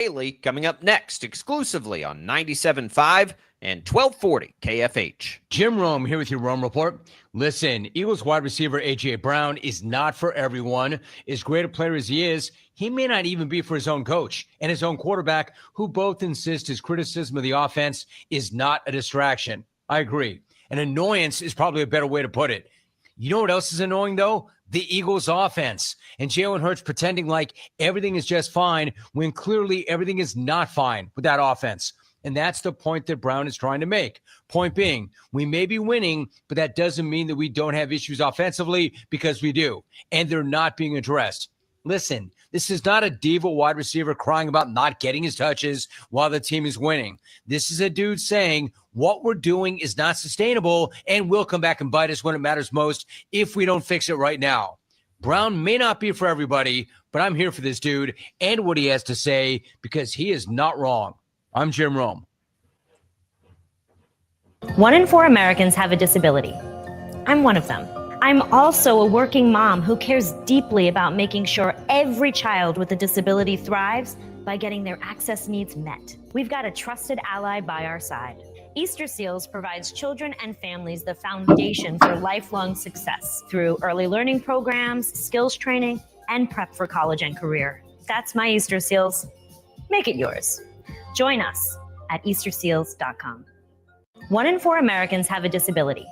Daily coming up next, exclusively on 97.5 and 1240 KFH. Jim Rome here with your Rome Report. Listen, Eagles wide receiver A.J. Brown is not for everyone. As great a player as he is, he may not even be for his own coach and his own quarterback, who both insist his criticism of the offense is not a distraction. I agree. An annoyance is probably a better way to put it. You know what else is annoying, though? The Eagles' offense. And Jalen Hurts pretending like everything is just fine when clearly everything is not fine with that offense. And that's the point that Brown is trying to make. Point being, we may be winning, but that doesn't mean that we don't have issues offensively, because we do. And they're not being addressed. Listen, this is not a diva wide receiver crying about not getting his touches while the team is winning. This is a dude saying what we're doing is not sustainable and will come back and bite us when it matters most if we don't fix it right now. Brown may not be for everybody, but I'm here for this dude and what he has to say, because he is not wrong. I'm Jim Rome. 1 in 4 Americans have a disability. I'm one of them. I'm also a working mom who cares deeply about making sure every child with a disability thrives by getting their access needs met. We've got a trusted ally by our side. Easter Seals provides children and families the foundation for lifelong success through early learning programs, skills training, and prep for college and career. That's my Easter Seals. Make it yours. Join us at easterseals.com. 1 in 4 Americans have a disability.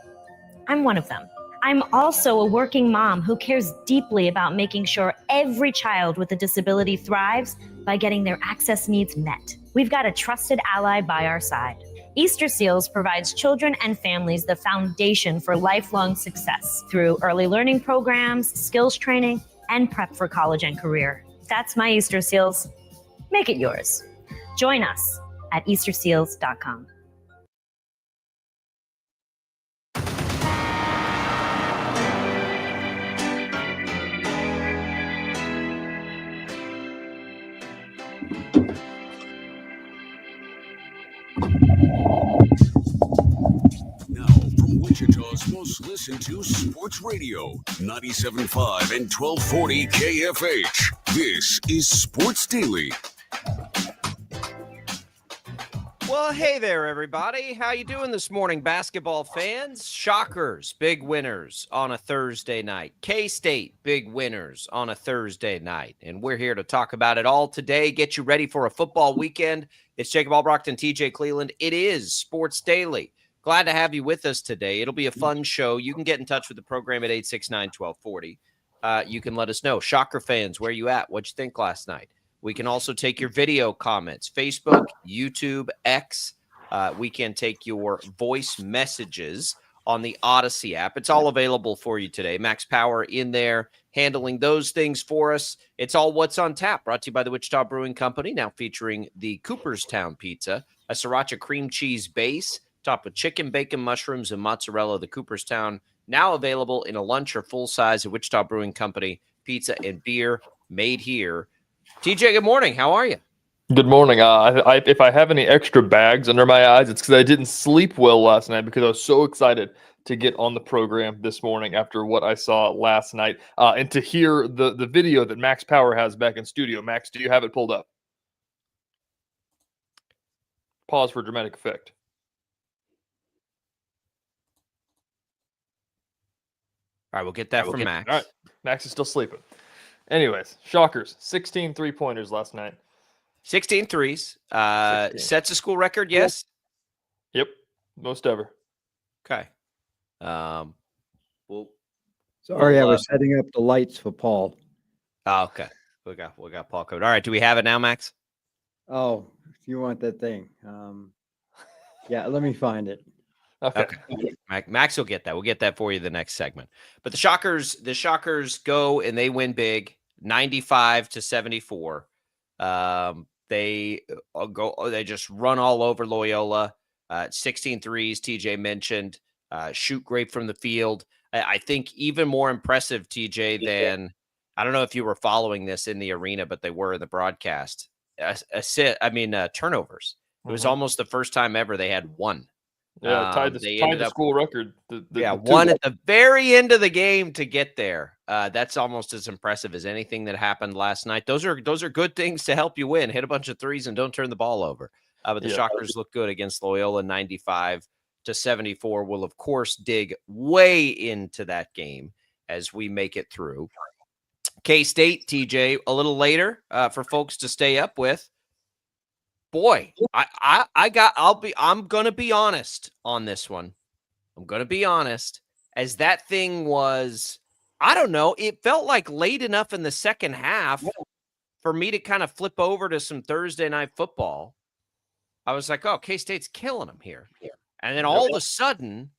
I'm one of them. I'm also a working mom who cares deeply about making sure every child with a disability thrives by getting their access needs met. We've got a trusted ally by our side. Easter Seals provides children and families the foundation for lifelong success through early learning programs, skills training, and prep for college and career. That's my Easter Seals. Make it yours. Join us at easterseals.com. Now, from Wichita's most listened to sports radio, 97.5 and 1240 KFH. This is Sports Daily. Well, hey there, everybody. How you doing this morning, basketball fans? Shockers, big winners on a Thursday night. K-State, big winners on a Thursday night. And we're here to talk about it all today, get you ready for a football weekend. It's Jacob Albrecht and TJ Cleveland. It is Sports Daily. Glad to have you with us today. It'll be a fun show. You can get in touch with the program at 869-1240. You can let us know. Shocker fans, where you at? What'd you think last night? We can also take your video comments, Facebook, YouTube, X. We can take your voice messages on the Odyssey app. It's all available for you today. Max Power in there handling those things for us. It's all What's on Tap, brought to you by the Wichita Brewing Company, now featuring the Cooperstown Pizza, a sriracha cream cheese base, topped with chicken, bacon, mushrooms, and mozzarella. The Cooperstown, now available in a lunch or full size at Wichita Brewing Company. Pizza and beer made here. TJ, good morning. How are you? Good morning. If I have any extra bags under my eyes, it's because I didn't sleep well last night because I was so excited to get on the program this morning after what I saw last night and to hear the video that Max Power has back in studio. Max, do you have it pulled up? Pause for dramatic effect. All right, we'll get that from Max. All right, Max is still sleeping. Anyways, Shockers, 16 3-pointers last night. 16 threes. 16. Sets a school record, yes? Yep, most ever. Okay. Sorry, I was setting up the lights for Paul. Oh, okay. We got Paul covered. All right, do we have it now, Max? Oh, you want that thing? Yeah, let me find it. Okay. Max will get that. We'll get that for you the next segment. But the Shockers go and they win big, 95-74. They just run all over Loyola. 16 threes, TJ mentioned. Shoot great from the field. I think even more impressive, TJ, than I don't know if you were following this in the arena, but they were in the broadcast. Turnovers. It was almost the first time ever they had one. Yeah, tied They tied ended the up, school record. one at the very end of the game to get there. That's almost as impressive as anything that happened last night. Those are good things to help you win. Hit a bunch of threes and don't turn the ball over. But the Shockers look good against Loyola, 95-74. We'll of course dig way into that game as we make it through. K-State, TJ, a little later for folks to stay up with. Boy, I'm gonna be honest on this one. I'm gonna be honest. As that thing was, I don't know, it felt like late enough in the second half for me to kind of flip over to some Thursday night football. I was like, oh, K-State's killing them here. And then all of a sudden,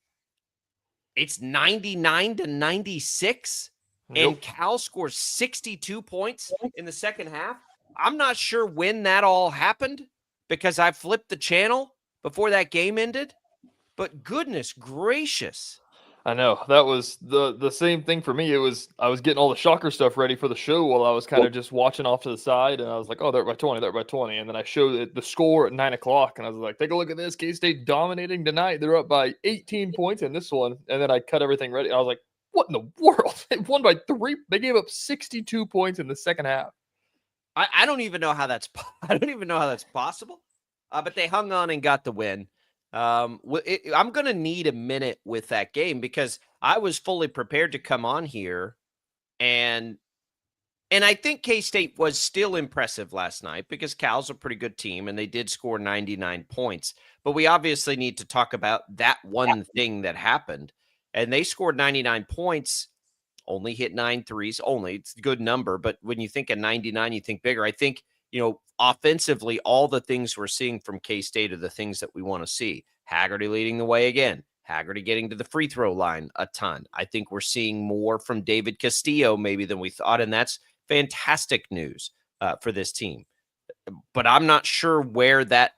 it's 99-96, and Cal scores 62 points in the second half. I'm not sure when that all happened because I flipped the channel before that game ended, but goodness gracious. I know. That was the same thing for me. I was getting all the Shocker stuff ready for the show while I was kind of just watching off to the side, and I was like, oh, they're up by 20, they're up by 20. And then I showed the score at 9 o'clock, and I was like, take a look at this. K-State dominating tonight. They're up by 18 points in this one. And then I cut everything ready. I was like, what in the world? They won by 3. They gave up 62 points in the second half. I don't even know how that's possible. But they hung on and got the win. I'm going to need a minute with that game because I was fully prepared to come on here and I think K-State was still impressive last night because Cal's a pretty good team and they did score 99 points. But we obviously need to talk about that one thing that happened. And they scored 99 points, only hit 9 threes. Only, it's a good number. But when you think of 99, you think bigger. I think, offensively, all the things we're seeing from K-State are the things that we want to see. Haggerty leading the way again. Haggerty getting to the free throw line a ton. I think we're seeing more from David Castillo maybe than we thought, and that's fantastic news for this team. But I'm not sure where that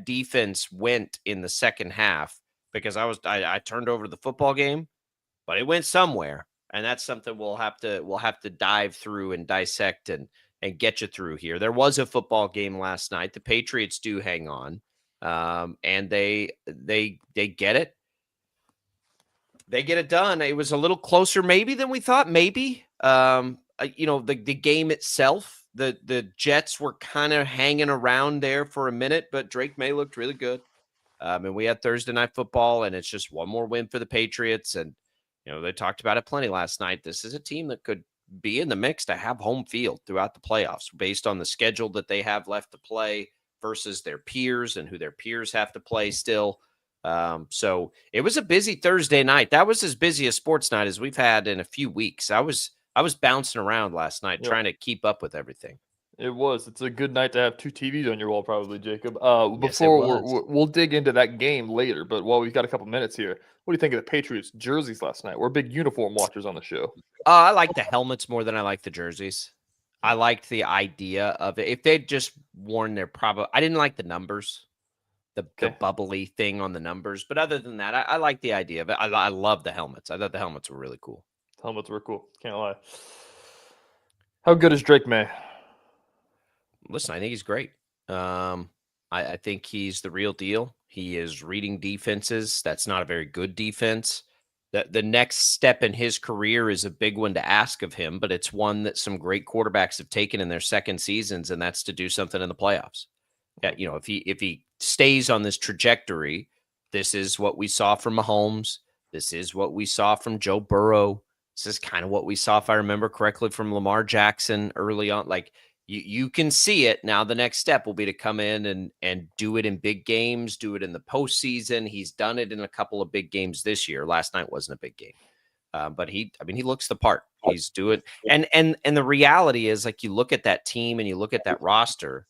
defense went in the second half because I turned over the football game, but it went somewhere, and that's something we'll have to dive through and dissect and get you through here. There was a football game last night. The Patriots do hang on, and they get it. They get it done. It was a little closer maybe than we thought. Maybe, the game itself, the Jets were kind of hanging around there for a minute, but Drake May looked really good. And we had Thursday night football, and it's just one more win for the Patriots. And, they talked about it plenty last night. This is a team that could be in the mix to have home field throughout the playoffs based on the schedule that they have left to play versus their peers and who their peers have to play still. So it was a busy Thursday night. That was as busy a sports night as we've had in a few weeks. I was bouncing around last night trying to keep up with everything. It was. It's a good night to have 2 TVs on your wall, probably, Jacob. Yes, Before we'll dig into that game later, but while we've got a couple minutes here, what do you think of the Patriots jerseys last night? We're big uniform watchers on the show. I like the helmets more than I like the jerseys. I liked the idea of it. If they'd just worn their I didn't like the numbers, the bubbly thing on the numbers. But other than that, I like the idea of it. I love the helmets. I thought the helmets were really cool. Helmets were cool. Can't lie. How good is Drake May? Listen, I think he's great. I think he's the real deal. He is reading defenses. That's not a very good defense. The next step in his career is a big one to ask of him, but it's one that some great quarterbacks have taken in their second seasons, and that's to do something in the playoffs. Yeah, if he stays on this trajectory, this is what we saw from Mahomes. This is what we saw from Joe Burrow. This is kind of what we saw, if I remember correctly, from Lamar Jackson early on. Like, you can see it now. The next step will be to come in and do it in big games, do it in the postseason. He's done it in a couple of big games this year. Last night wasn't a big game, but he looks the part. He's doing, and the reality is, like, you look at that team and you look at that roster.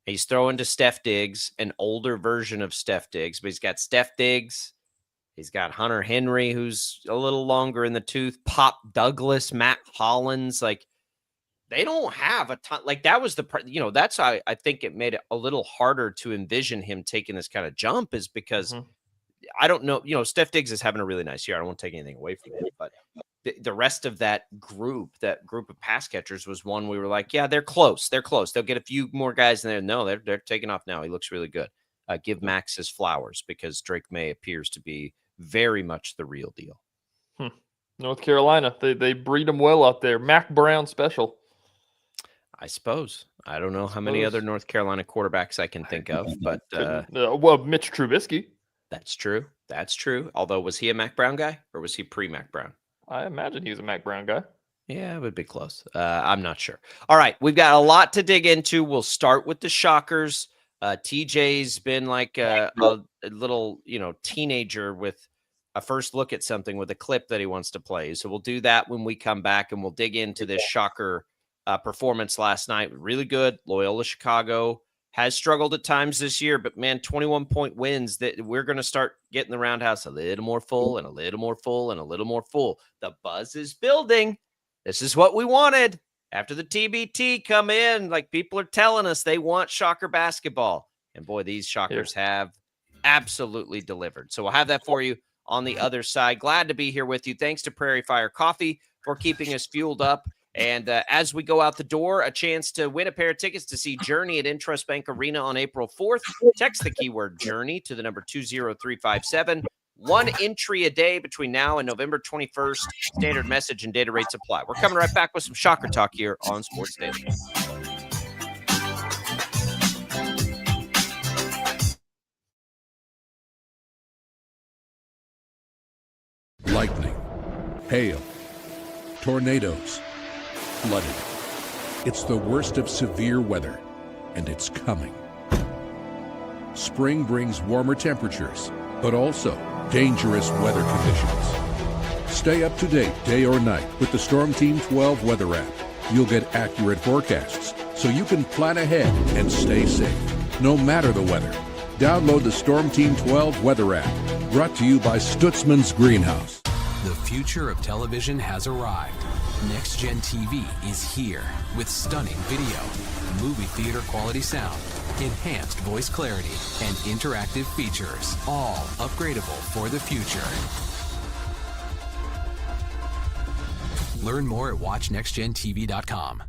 He's throwing to Steph Diggs, an older version of Steph Diggs, but he's got Steph Diggs. He's got Hunter Henry, who's a little longer in the tooth. Pop Douglas, Matt Hollins, like. They don't have a ton. Like, that was that's how I think it made it a little harder to envision him taking this kind of jump, is because I don't know, Steph Diggs is having a really nice year. I don't want to take anything away from him, but the rest of that group of pass catchers was one we were like, yeah, they're close. They'll get a few more guys in there. No, they're taking off now. He looks really good. give Max his flowers, because Drake May appears to be very much the real deal. North Carolina, they breed them well out there. Mac Brown special. I suppose. I don't know how many other North Carolina quarterbacks I can think of, but well, Mitch Trubisky. That's true. That's true. Although, was he a Mac Brown guy, or was he pre-Mac Brown? I imagine he's a Mac Brown guy. Yeah, it would be close. I'm not sure. All right, we've got a lot to dig into. We'll start with the Shockers. TJ's been like a little, teenager with a first look at something with a clip that he wants to play. So we'll do that when we come back, and we'll dig into this Shocker performance last night. Really good. Loyola Chicago has struggled at times this year, but man, 21-point wins, that we're going to start getting the roundhouse a little more full and a little more full and a little more full. The buzz is building. This is what we wanted. After the TBT come in, like, people are telling us they want Shocker basketball. And boy, these Shockers have absolutely delivered. So we'll have that for you on the other side. Glad to be here with you. Thanks to Prairie Fire Coffee for keeping us fueled up. And as we go out the door, a chance to win a pair of tickets to see Journey at Intrust Bank Arena on April 4th. Text the keyword Journey to the number 20357. One entry a day between now and November 21st. Standard message and data rates apply. We're coming right back with some Shocker talk here on Sports Daily. Lightning, hail, tornadoes, flooding. It's the worst of severe weather, and it's coming. Spring brings warmer temperatures, but also dangerous weather conditions. Stay up to date day or night with the Storm Team 12 weather app. You'll get accurate forecasts, so you can plan ahead and stay safe, no matter the weather. Download the Storm Team 12 weather app, brought to you by Stutzman's Greenhouse. The future of television has arrived. Next Gen TV is here with stunning video, movie theater quality sound, enhanced voice clarity, and interactive features, all upgradable for the future. Learn more at watchnextgentv.com.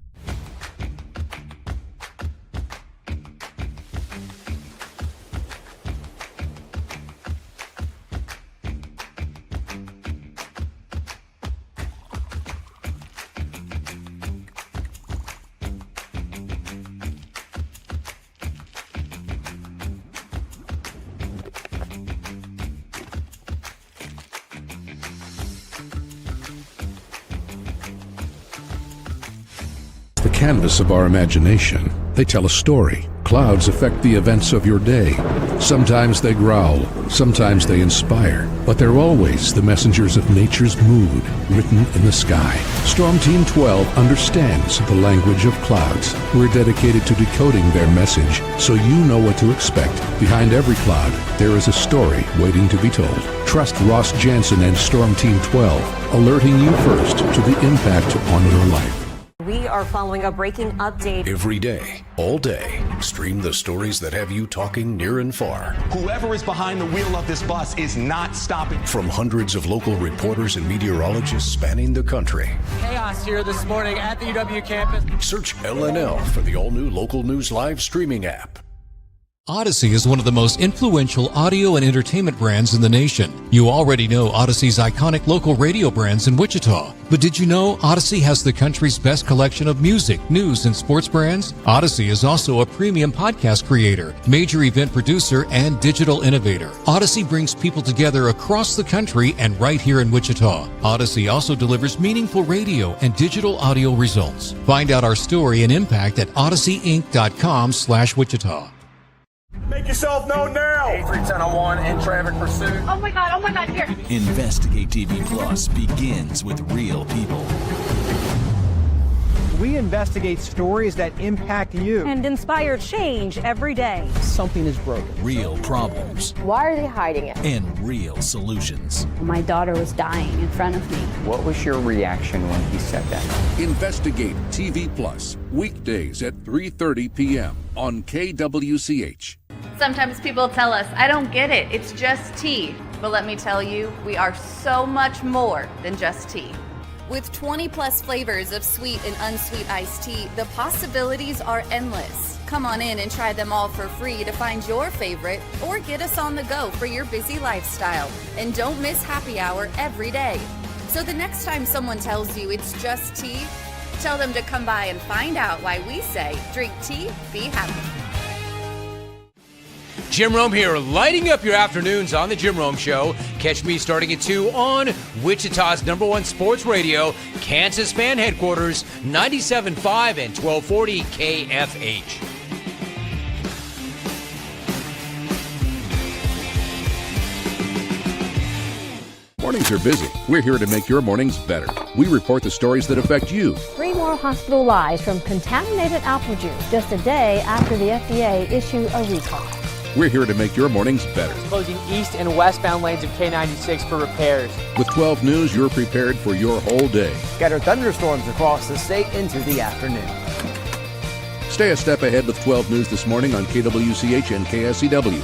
The canvas of our imagination. They tell a story. Clouds affect the events of your day. Sometimes they growl, sometimes they inspire, but they're always the messengers of nature's mood, written in the sky. Storm Team 12 understands the language of clouds. We're dedicated to decoding their message, so you know what to expect. Behind every cloud, there is a story waiting to be told. Trust Ross Jansen and Storm Team 12, alerting you first to the impact on your life. We are following a breaking update. Every day, all day, stream the stories that have you talking near and far. Whoever is behind the wheel of this bus is not stopping. From hundreds of local reporters and meteorologists spanning the country. Chaos here this morning at the UW campus. Search LNL for the all-new Local News Live streaming app. Odyssey is one of the most influential audio and entertainment brands in the nation. You already know Odyssey's iconic local radio brands in Wichita. But did you know Odyssey has the country's best collection of music, news, and sports brands? Odyssey is also a premium podcast creator, major event producer, and digital innovator. Odyssey brings people together across the country and right here in Wichita. Odyssey also delivers meaningful radio and digital audio results. Find out our story and impact at odysseyinc.com/Wichita. Make yourself known now. 831001 in traffic pursuit. Oh my God, here. Investigate TV Plus begins with real people. We investigate stories that impact you And inspire change every day. Something is broken. Real problems. Why are they hiding it? And real solutions. My daughter was dying in front of me. What was your reaction when he said that? Investigate TV Plus, weekdays at 3:30 p.m. on KWCH. Sometimes people tell us, I don't get it, it's just tea. But let me tell you, we are so much more than just tea. With 20 plus flavors of sweet and unsweet iced tea, the possibilities are endless. Come on in and try them all for free to find your favorite or get us on the go for your busy lifestyle. And don't miss happy hour every day. So the next time someone tells you it's just tea, tell them to come by and find out why we say drink tea, be happy. Jim Rome here, lighting up your afternoons on the Jim Rome Show. Catch me starting at 2 on Wichita's #1 sports radio, Kansas Fan Headquarters, 97.5 and 1240 KFH. Mornings are busy. We're here to make your mornings better. We report the stories that affect you. 3 more hospital lies from contaminated apple juice just a day after the FDA issued a recall. We're here to make your mornings better. Closing east and westbound lanes of K96 for repairs. With 12 News, you're prepared for your whole day. Scattered thunderstorms across the state into the afternoon. Stay a step ahead with 12 News this morning on KWCH and KSCW.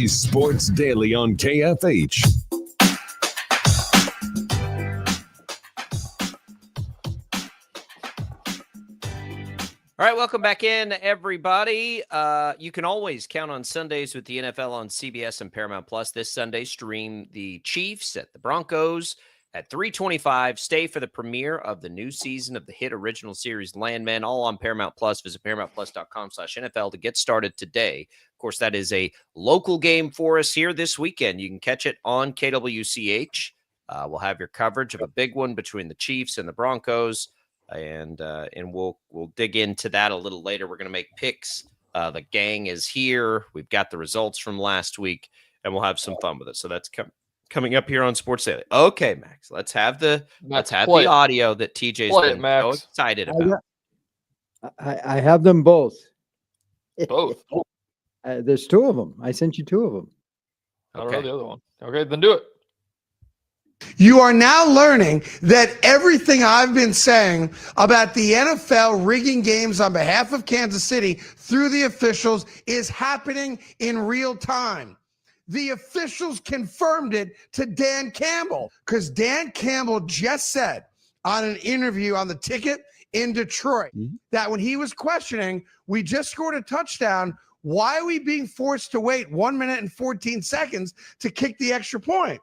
Sports Daily on KFH. All right, welcome back in, everybody. You can always count on Sundays with the NFL on CBS and Paramount Plus. This Sunday, stream the Chiefs at the Broncos at 3:25. Stay for the premiere of the new season of the hit original series Landman, all on Paramount Plus. Visit ParamountPlus.com/NFL to get started today. Of course, that is a local game for us here this weekend. You can catch it on KWCH. We'll have your coverage of a big one between the Chiefs and the Broncos, and we'll dig into that a little later. We're going to make picks. The gang is here. We've got the results from last week, and we'll have some fun with it. So that's coming up here on Sports Daily. Okay, Max, let's have the audio that TJ's been so excited about. I have them both. Both. There's 2 of them. I sent you 2 of them. I don't know the other one. Okay, then do it. You are now learning that everything I've been saying about the NFL rigging games on behalf of Kansas City through the officials is happening in real time. The officials confirmed it to Dan Campbell because Dan Campbell just said on an interview on the ticket in Detroit that when he was questioning, we just scored a touchdown. Why are we being forced to wait 1 minute and 14 seconds to kick the extra point?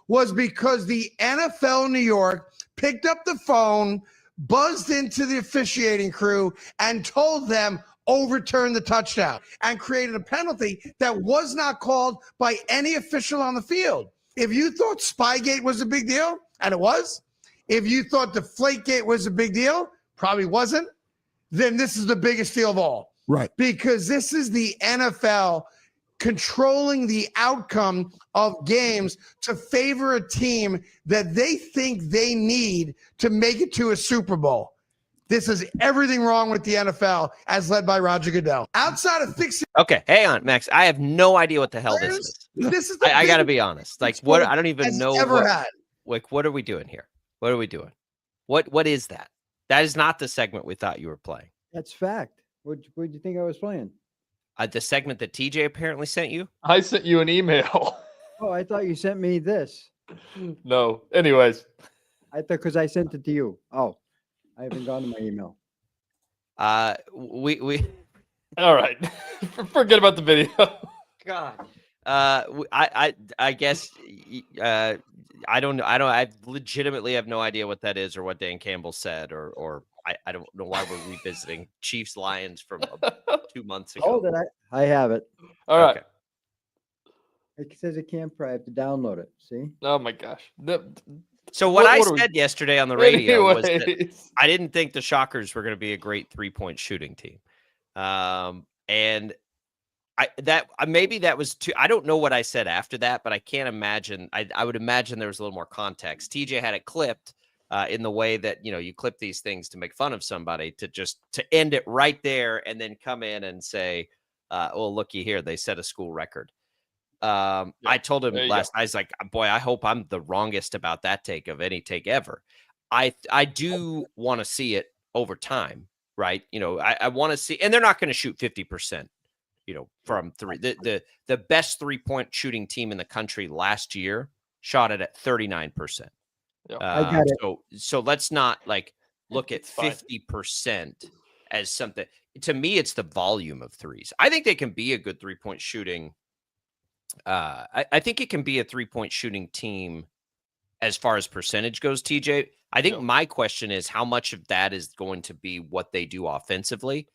Was because the NFL New York picked up the phone, buzzed into the officiating crew, and told them overturn the touchdown and created a penalty that was not called by any official on the field. If you thought Spygate was a big deal, and it was, if you thought Deflategate was a big deal, probably wasn't, then this is the biggest deal of all. Right. Because this is the NFL controlling the outcome of games to favor a team that they think they need to make it to a Super Bowl. This is everything wrong with the NFL as led by Roger Goodell. Outside of fixing. Okay, hang on, Max. I have no idea what the hell this is. This is I got to be honest. Like, what? I don't even know. Had. Like, what are we doing here? What are we doing? What is that? That is not the segment we thought you were playing. That's fact. What did you think I was playing? The segment that TJ apparently sent you? I sent you an email. Oh, I thought you sent me this. No. Anyways. I thought because I sent it to you. Oh, I haven't gone to my email. We All right. Forget about the video. God. I guess I don't know. I legitimately have no idea what that is or what Dan Campbell said or I don't know why we're revisiting Chiefs Lions from 2 months ago. Oh, that I have it. All right. Okay. It says it can't. I have to download it. See? Oh my gosh. So what I said yesterday on the radio was that I didn't think the Shockers were going to be a great 3-point shooting team. And Maybe that was too. I don't know what I said after that, but I can't imagine. I would imagine there was a little more context. TJ had it clipped in the way that you clip these things to make fun of somebody, to end it right there and then come in and say, "Well, looky here, they set a school record." I told him last night, I was like, "Boy, I hope I'm the wrongest about that take of any take ever." I do want to see it over time, right? I want to see, and they're not going to shoot 50%. From three. The best 3-point shooting team in the country last year shot it at 39%. I got it. So let's not look at 50% as something. To me, it's the volume of threes. I think they can be a good 3-point shooting. I think it can be a 3-point shooting team as far as percentage goes, TJ. I think my question is how much of that is going to be what they do offensively.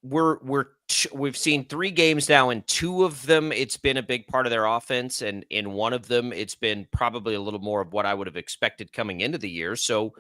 We've seen 3 games now. In 2 of them, it's been a big part of their offense, and in 1 of them, it's been probably a little more of what I would have expected coming into the year. So,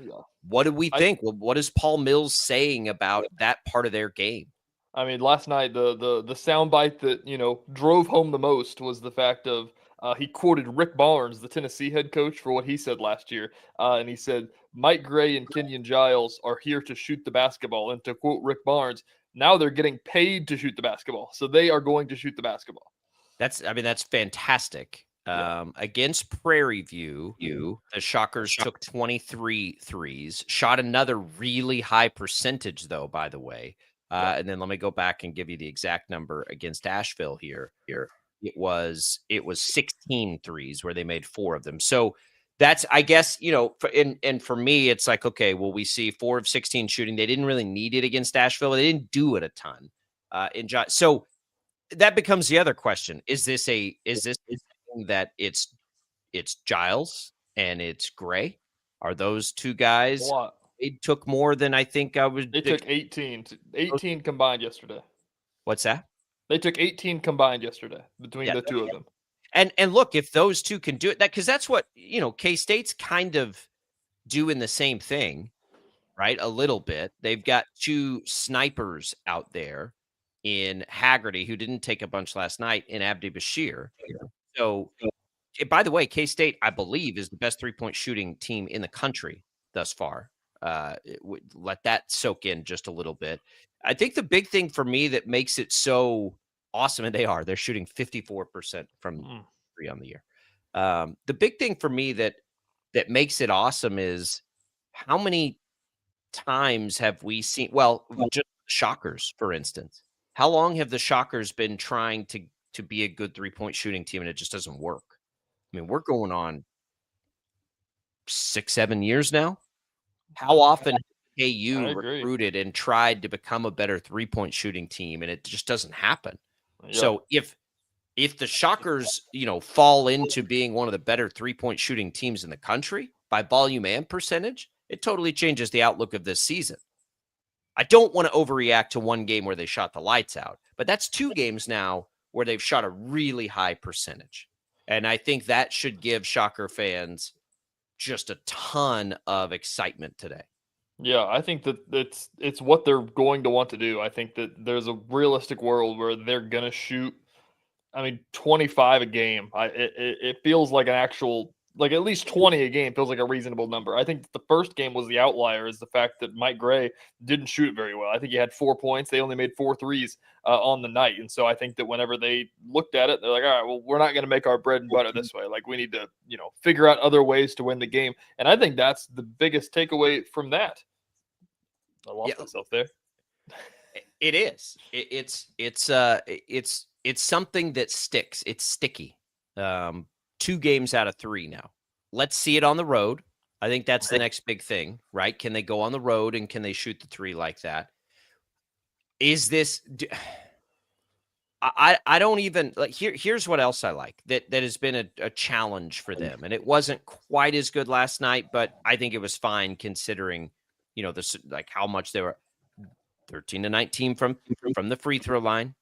what do we think? What is Paul Mills saying about that part of their game? I mean, last night the soundbite that drove home the most was the fact of he quoted Rick Barnes, the Tennessee head coach, for what he said last year, and he said Mike Gray and Kenyon Giles are here to shoot the basketball, and to quote Rick Barnes, now they're getting paid to shoot the basketball, so they are going to shoot the basketball. That's fantastic. Against Prairie View, the Shockers took 23 threes, shot another really high percentage, though, by the way. And then let me go back and give you the exact number against Asheville here. It was 16 threes where they made 4 of them. So that's, I guess, and for me, it's like, okay, well, we see 4 of 16 shooting. They didn't really need it against Asheville. They didn't do it a ton. So that becomes the other question. Is this something that it's Giles and it's Gray? Are those 2 guys? They took more than I think I was. They took 18 combined yesterday. What's that? They took 18 combined yesterday between the 2 of them. And look, if those 2 can do it, because that's what K-State's kind of doing the same thing, right? A little bit. They've got 2 snipers out there in Haggerty, who didn't take a bunch last night, in Abdi Bashir. So, by the way, K-State, I believe, is the best 3-point shooting team in the country thus far. Let that soak in just a little bit. I think the big thing for me that makes it so awesome, and they're shooting 54% from 3 on the year. The big thing for me that makes it awesome is how many times have we seen, just Shockers, for instance. How long have the Shockers been trying to be a good 3-point shooting team and it just doesn't work? I mean, we're going on 6-7 years now. How often have KU recruited and tried to become a better 3-point shooting team, and it just doesn't happen? Yep. So if the Shockers, fall into being one of the better 3-point shooting teams in the country by volume and percentage, it totally changes the outlook of this season. I don't want to overreact to 1 game where they shot the lights out, but that's 2 games now where they've shot a really high percentage. And I think that should give Shocker fans just a ton of excitement today. Yeah, I think that it's what they're going to want to do. I think that there's a realistic world where they're going to shoot, 25 a game. It feels like an actual, at least 20 a game feels like a reasonable number. I think the first game was the outlier, is the fact that Mike Gray didn't shoot it very well. I think he had 4 points. They only made 4 threes on the night. And so I think that whenever they looked at it, they're like, all right, well, we're not going to make our bread and butter this way. We need to, figure out other ways to win the game. And I think that's the biggest takeaway from that. I lost myself there. It is. It's something that sticks. It's sticky. 2 games out of 3 now. Let's see it on the road. I think that's the next big thing, right? Can they go on the road and can they shoot the 3 like that? Is this? I don't even Here's what else I like that has been a challenge for them, and it wasn't quite as good last night, but I think it was fine considering this, how much they were. 13-19 from the free throw line.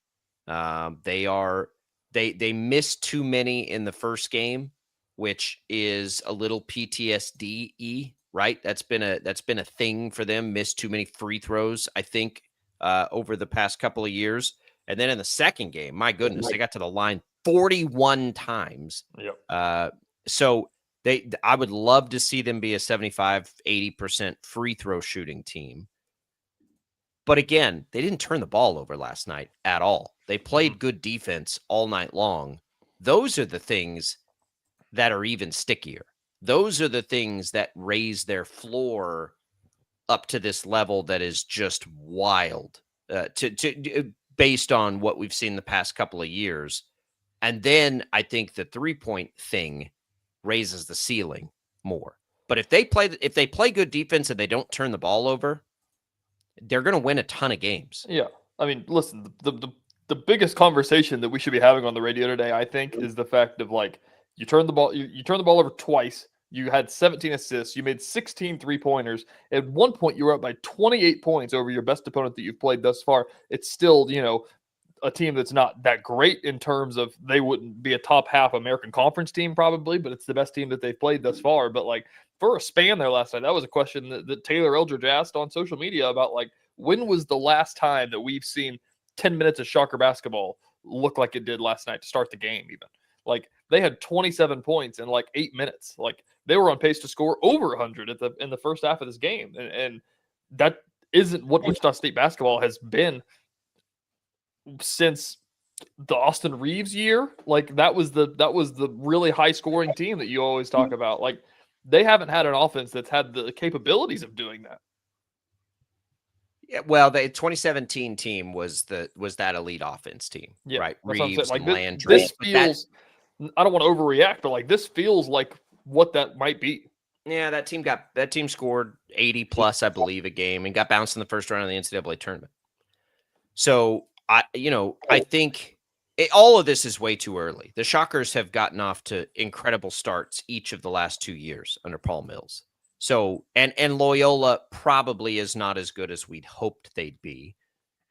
They missed too many in the first game, which is a little PTSD-y, right? That's been a thing for them. Missed too many free throws, I think, over the past couple of years. And then in the second game, my goodness, they got to the line 41 times. Yep. So I would love to see them be a 75, 80% free throw shooting team. But again, they didn't turn the ball over last night at all. They played good defense all night long. Those are the things that are even stickier. Those are the things that raise their floor up to this level that is just wild based on what we've seen the past couple of years. And then I think the 3-point thing raises the ceiling more. But if they play good defense and they don't turn the ball over, they're going to win a ton of games. Yeah. I mean, listen, the biggest conversation that we should be having on the radio today, I think, is the fact of like you turned the ball over twice. You had 17 assists. You made 16 3-pointers. At one point, you were up by 28 points over your best opponent that you've played thus far. It's still, a team that's not that great in terms of they wouldn't be a top half American Conference team probably, but it's the best team that they've played thus far. But like for a span there last night, that was a question that Taylor Eldridge asked on social media about like, when was the last time that we've seen 10 minutes of Shocker basketball look like it did last night to start the game even? Like they had 27 points in like 8 minutes. Like they were on pace to score over 100 in the first half of this game. And that isn't what Wichita State basketball has been since the Austin Reeves year. Like that was the really high scoring team that you always talk about. Like they haven't had an offense that's had the capabilities of doing that. Yeah, well, the 2017 team was that elite offense team, Yeah, right? That's Reeves like and Landry. This feels. I don't want to overreact, but like this feels like what that might be. Yeah, that team scored 80 plus, I believe, a game and got bounced in the first round of the NCAA tournament. So I think all of this is way too early. The Shockers have gotten off to incredible starts each of the last 2 years under Paul Mills. So, and Loyola probably is not as good as we'd hoped they'd be.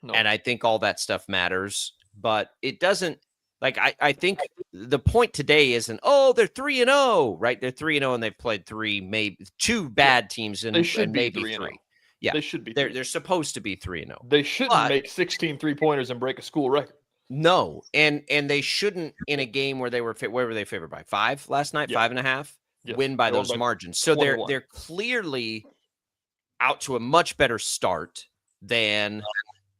No. And I think all that stuff matters, but it doesn't, like, I think the point today isn't, they're 3-0, right? They're 3-0 and they've played maybe two bad teams and maybe 3. Yeah. They should be. They're supposed to be 3-0. They shouldn't make 16 3-pointers and break a school record. No. And they shouldn't in a game where where were they favored by 5 last night? 5.5? Yes. Win by those margins. So 21. They're clearly out to a much better start than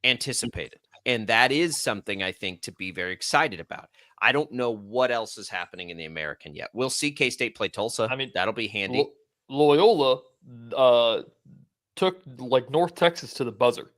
anticipated. And that is something I think to be very excited about. I don't know what else is happening in the American yet. We'll see K-State play Tulsa. I mean, that'll be handy. Loyola took like North Texas to the buzzer.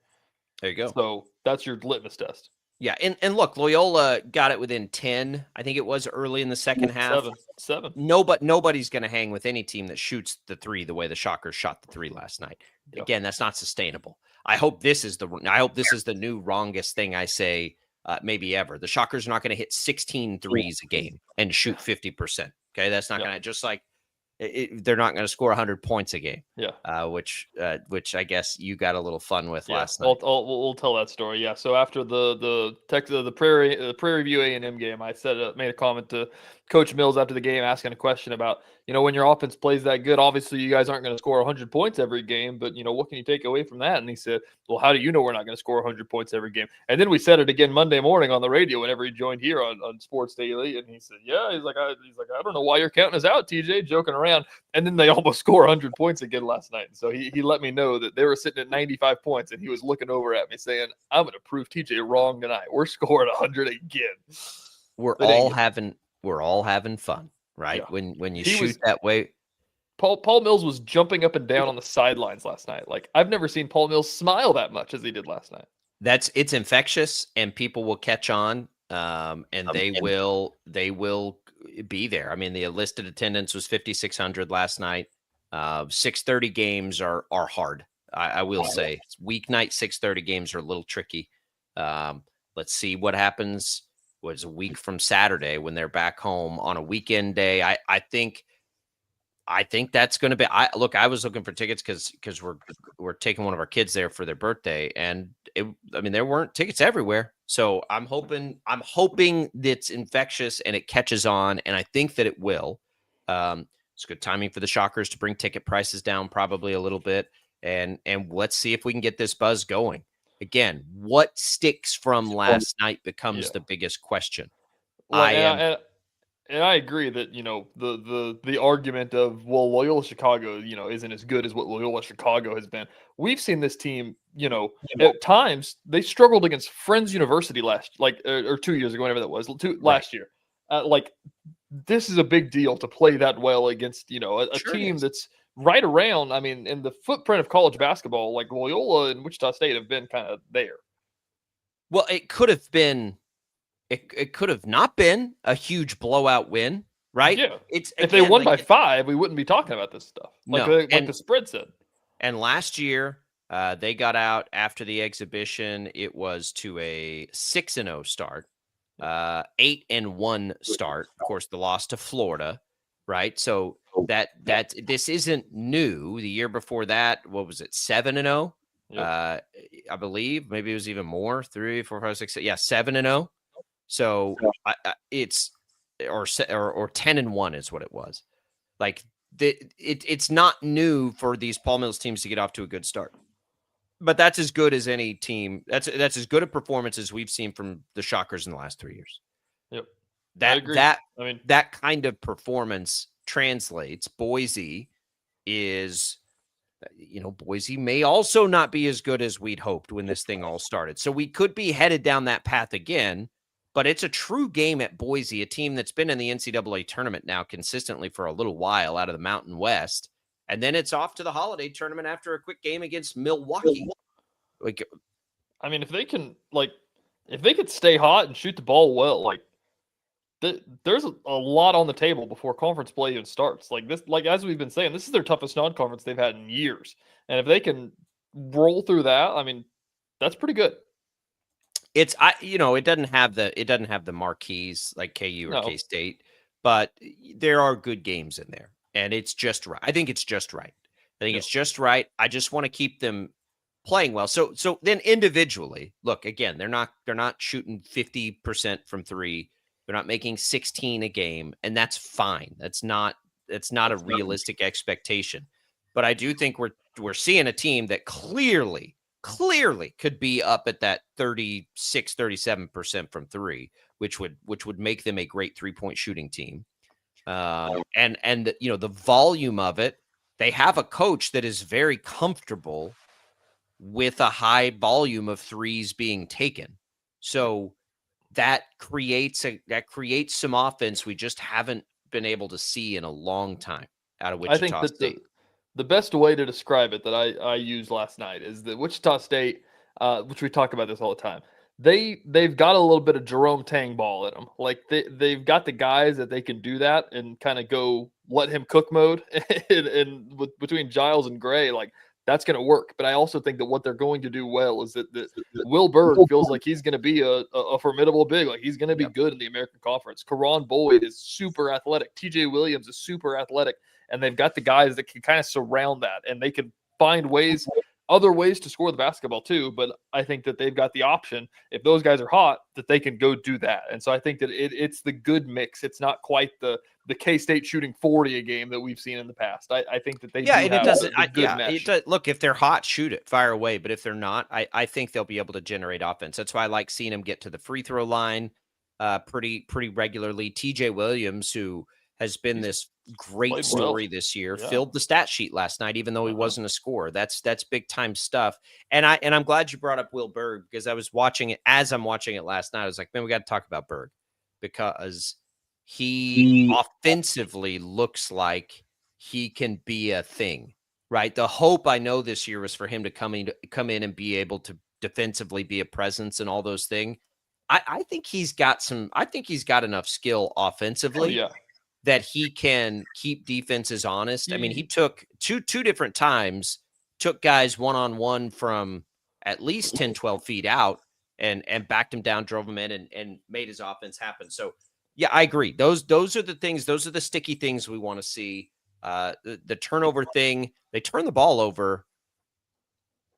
There you go. So that's your litmus test. Yeah, and look, Loyola got it within 10. I think it was early in the second half. 7. Nobody's going to hang with any team that shoots the 3 the way the Shockers shot the 3 last night. Yep. Again, that's not sustainable. I hope this is the new wrongest thing I say maybe ever. The Shockers are not going to hit 16 threes a game and shoot 50%. Okay, that's not going to just like they're not going to score 100 points a game. Yeah. Which I guess you got a little fun with last night. We'll tell that story. Yeah. So after the Prairie View A&M game, I made a comment to Coach Mills after the game, asking a question about, when your offense plays that good, obviously you guys aren't going to score 100 points every game, but what can you take away from that? And he said, well, how do you know we're not going to score 100 points every game? And then we said it again Monday morning on the radio whenever he joined here on Sports Daily, and he said, yeah, he's like, I don't know why you're counting us out, TJ, joking around. And then they almost score 100 points again last night. And so he let me know that they were sitting at 95 points, and he was looking over at me saying, I'm going to prove TJ wrong tonight. We're scoring 100 again. We're all having fun. Right. Yeah. When you shoot that way. Paul Mills was jumping up and down on the sidelines last night. Like I've never seen Paul Mills smile that much as he did last night. It's infectious and people will catch on. And they will be there. I mean, the enlisted attendance was 5,600 last night. 6:30 games are hard. I will say weeknight 6:30 games are a little tricky. Let's see what happens. Was a week from Saturday when they're back home on a weekend day. I think that's going to be. I was looking for tickets because we're taking one of our kids there for their birthday, and there weren't tickets everywhere. So I'm hoping that's infectious and it catches on, and I think that it will. It's good timing for the Shockers to bring ticket prices down probably a little bit, and let's see if we can get this buzz going. again, what sticks from last night becomes the biggest question. And I agree that, the argument of, well, Loyola Chicago, isn't as good as what Loyola Chicago has been. We've seen this team, at times they struggled against Friends University or 2 years ago, whenever that was, last year. This is a big deal to play that well against, a team that's right around. I mean, in the footprint of college basketball, like Loyola and Wichita State have been kind of there. Well, it could have been. It could have not been a huge blowout win, right? Yeah. It's if they won by 5, we wouldn't be talking about this stuff. Like the spread said. And last year, they got out after the exhibition. It was to a 6-0 start, 8-1 start. Of course, the loss to Florida, right? So this isn't new. The year before that, what was it? 7-0, I believe. Maybe it was even more. 3, 4, 5, 6. Yeah, 7-0. So it's or 10-1 is what it was. Like it's not new for these Paul Mills teams to get off to a good start, but that's as good as any team. That's as good a performance as we've seen from the Shockers in the last 3 years. Yep, that kind of performance translates. Boise is. Boise may also not be as good as we'd hoped when this thing all started. So we could be headed down that path again. But it's a true game at Boise, a team that's been in the NCAA tournament now consistently for a little while out of the Mountain West. And then it's off to the holiday tournament after a quick game against Milwaukee. If they could stay hot and shoot the ball well, there's a lot on the table before conference play even starts. As we've been saying, this is their toughest non-conference they've had in years. And if they can roll through that, that's pretty good. It doesn't have the marquees like KU or K-State, but there are good games in there, and it's just right. I think it's just right. It's just right. I just want to keep them playing well. So then individually, look, again, they're not shooting 50% from 3. They're not making 16 a game, and that's fine. That's not a realistic expectation. But I do think we're seeing a team that clearly could be up at that 36, 37% from 3, which would make them a great 3-point shooting team. And the volume of it, they have a coach that is very comfortable with a high volume of 3s being taken. So that creates some offense we just haven't been able to see in a long time out of Wichita State. The best way to describe it that I used last night is that Wichita State, which we talk about this all the time, they've got a little bit of Jerome Tang ball in them. They've got the guys that they can do that and kind of go let him cook mode, and between Giles and Gray, that's going to work. But I also think that what they're going to do well is that Will Berg feels like he's going to be a formidable big. He's going to be good in the American Conference. Karan Boyd is super athletic. TJ Williams is super athletic. And they've got the guys that can kind of surround that, and they can find other ways to score the basketball too. But I think that they've got the option, if those guys are hot, that they can go do that. And so I think that it's the good mix. It's not quite the K-State shooting 40 a game that we've seen in the past. I think that they it does. Look, if they're hot, shoot it, fire away. But if they're not, I think they'll be able to generate offense. That's why I like seeing them get to the free throw line pretty regularly. TJ Williams, who has been this great story this year, filled the stat sheet last night, even though he wasn't a scorer. That's big time stuff. And I'm glad you brought up Will Berg, because I was watching it as I'm watching it last night. I was like, man, we got to talk about Berg, because he offensively looks like he can be a thing, right? The hope I know this year was for him to come in and be able to defensively be a presence and all those things. I think he's got enough skill offensively that he can keep defenses honest. I mean, he took two different times, took guys one-on-one from at least 10, 12 feet out and backed him down, drove him in, and made his offense happen. So, yeah, I agree. Those are the things. Those are the sticky things we want to see. The turnover thing, they turn the ball over.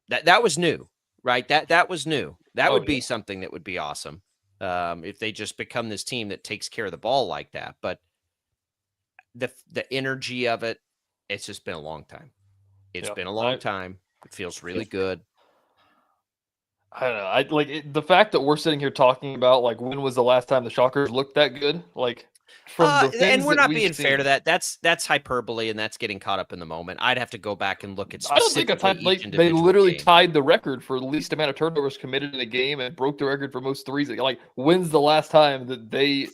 That was new, right? That was new. That would be something that would be awesome if they just become this team that takes care of the ball like that. But the energy of it, it's just been a long time. It's been a long time. It feels really good. I don't know. The fact that we're sitting here talking about like when was the last time the Shockers looked that good, like from the things and we're that not we've being fair to seen. that. That's hyperbole, and that's getting caught up in the moment. I'd have to go back and look at I don't think specifically each they individual literally game. tied the record for least amount of turnovers committed in a game and broke the record for most threes. Like, when's the last time that they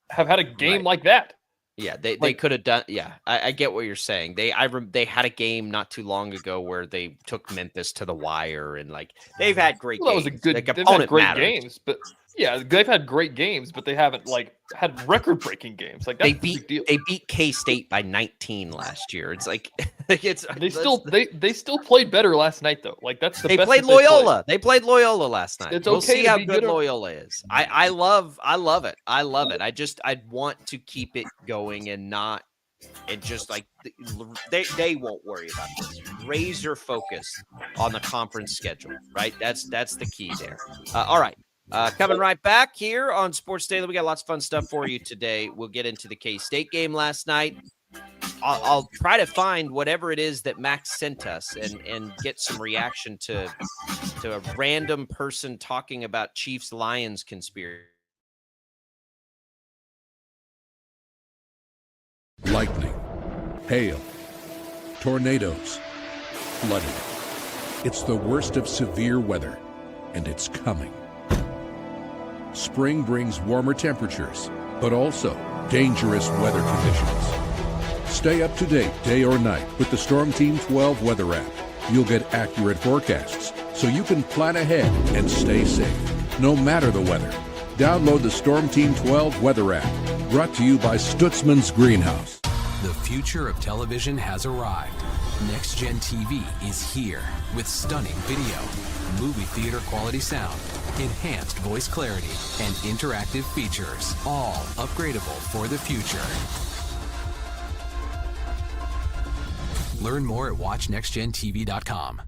have had a game like that? Yeah, they could have done. Yeah, I get what you're saying. They had a game not too long ago where they took Memphis to the wire, and like they've had great Well, that games. was a good. Like, They've had opponent great matters. games, but yeah, they've had great games, but they haven't like had record-breaking games. Like that's They the big deal. beat K-State by 19 last year. It's like They still played better last night though. Like that's the they best played that they Loyola. They played Loyola last night. It's We'll okay see to how be good good. Loyola is. I love it. I love it. I want to keep it going and not and just like they won't worry about this. Razor focus on the conference schedule, right? That's the key there. All right. Coming right back here on Sports Daily. We got lots of fun stuff for you today. We'll get into the K-State game last night. I'll try to find whatever it is that Max sent us and get some reaction to a random person talking about Chiefs-Lions conspiracy. Lightning, hail, tornadoes, flooding. It's the worst of severe weather, and it's coming. Spring brings warmer temperatures, but also dangerous weather conditions. Stay up to date day or night with the Storm Team 12 weather app. You'll get accurate forecasts, so you can plan ahead and stay safe, no matter the weather. Download the Storm Team 12 weather app, brought to you by Stutzman's Greenhouse. The future of television has arrived. Next Gen TV is here with stunning video, movie theater quality sound, enhanced voice clarity, and interactive features, all upgradable for the future. Learn more at watchnextgentv.com.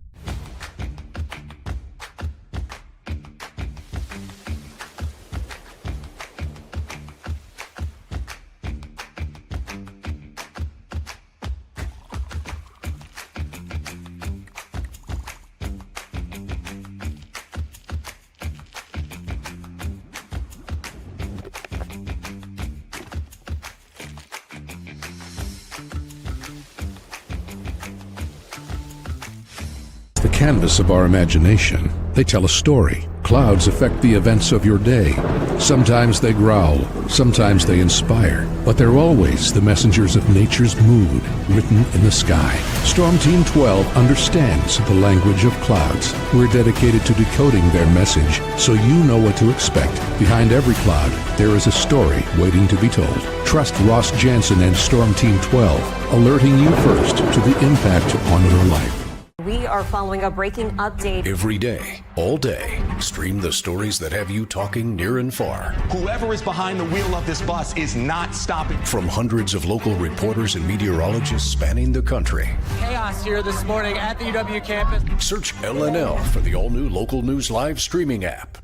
The canvas of our imagination. They tell a story. Clouds affect the events of your day. Sometimes they growl, sometimes they inspire, but they're always the messengers of nature's mood written in the sky. Storm Team 12 understands the language of clouds. We're dedicated to decoding their message so you know what to expect. Behind every cloud, there is a story waiting to be told. Trust Ross Jansen and Storm Team 12, alerting you first to the impact on your life. We are following a breaking update. Every day, all day, stream the stories that have you talking near and far. Whoever is behind the wheel of this bus is not stopping. From hundreds of local reporters and meteorologists spanning the country. Chaos here this morning at the UW campus. Search LNL for the all-new Local News Live streaming app.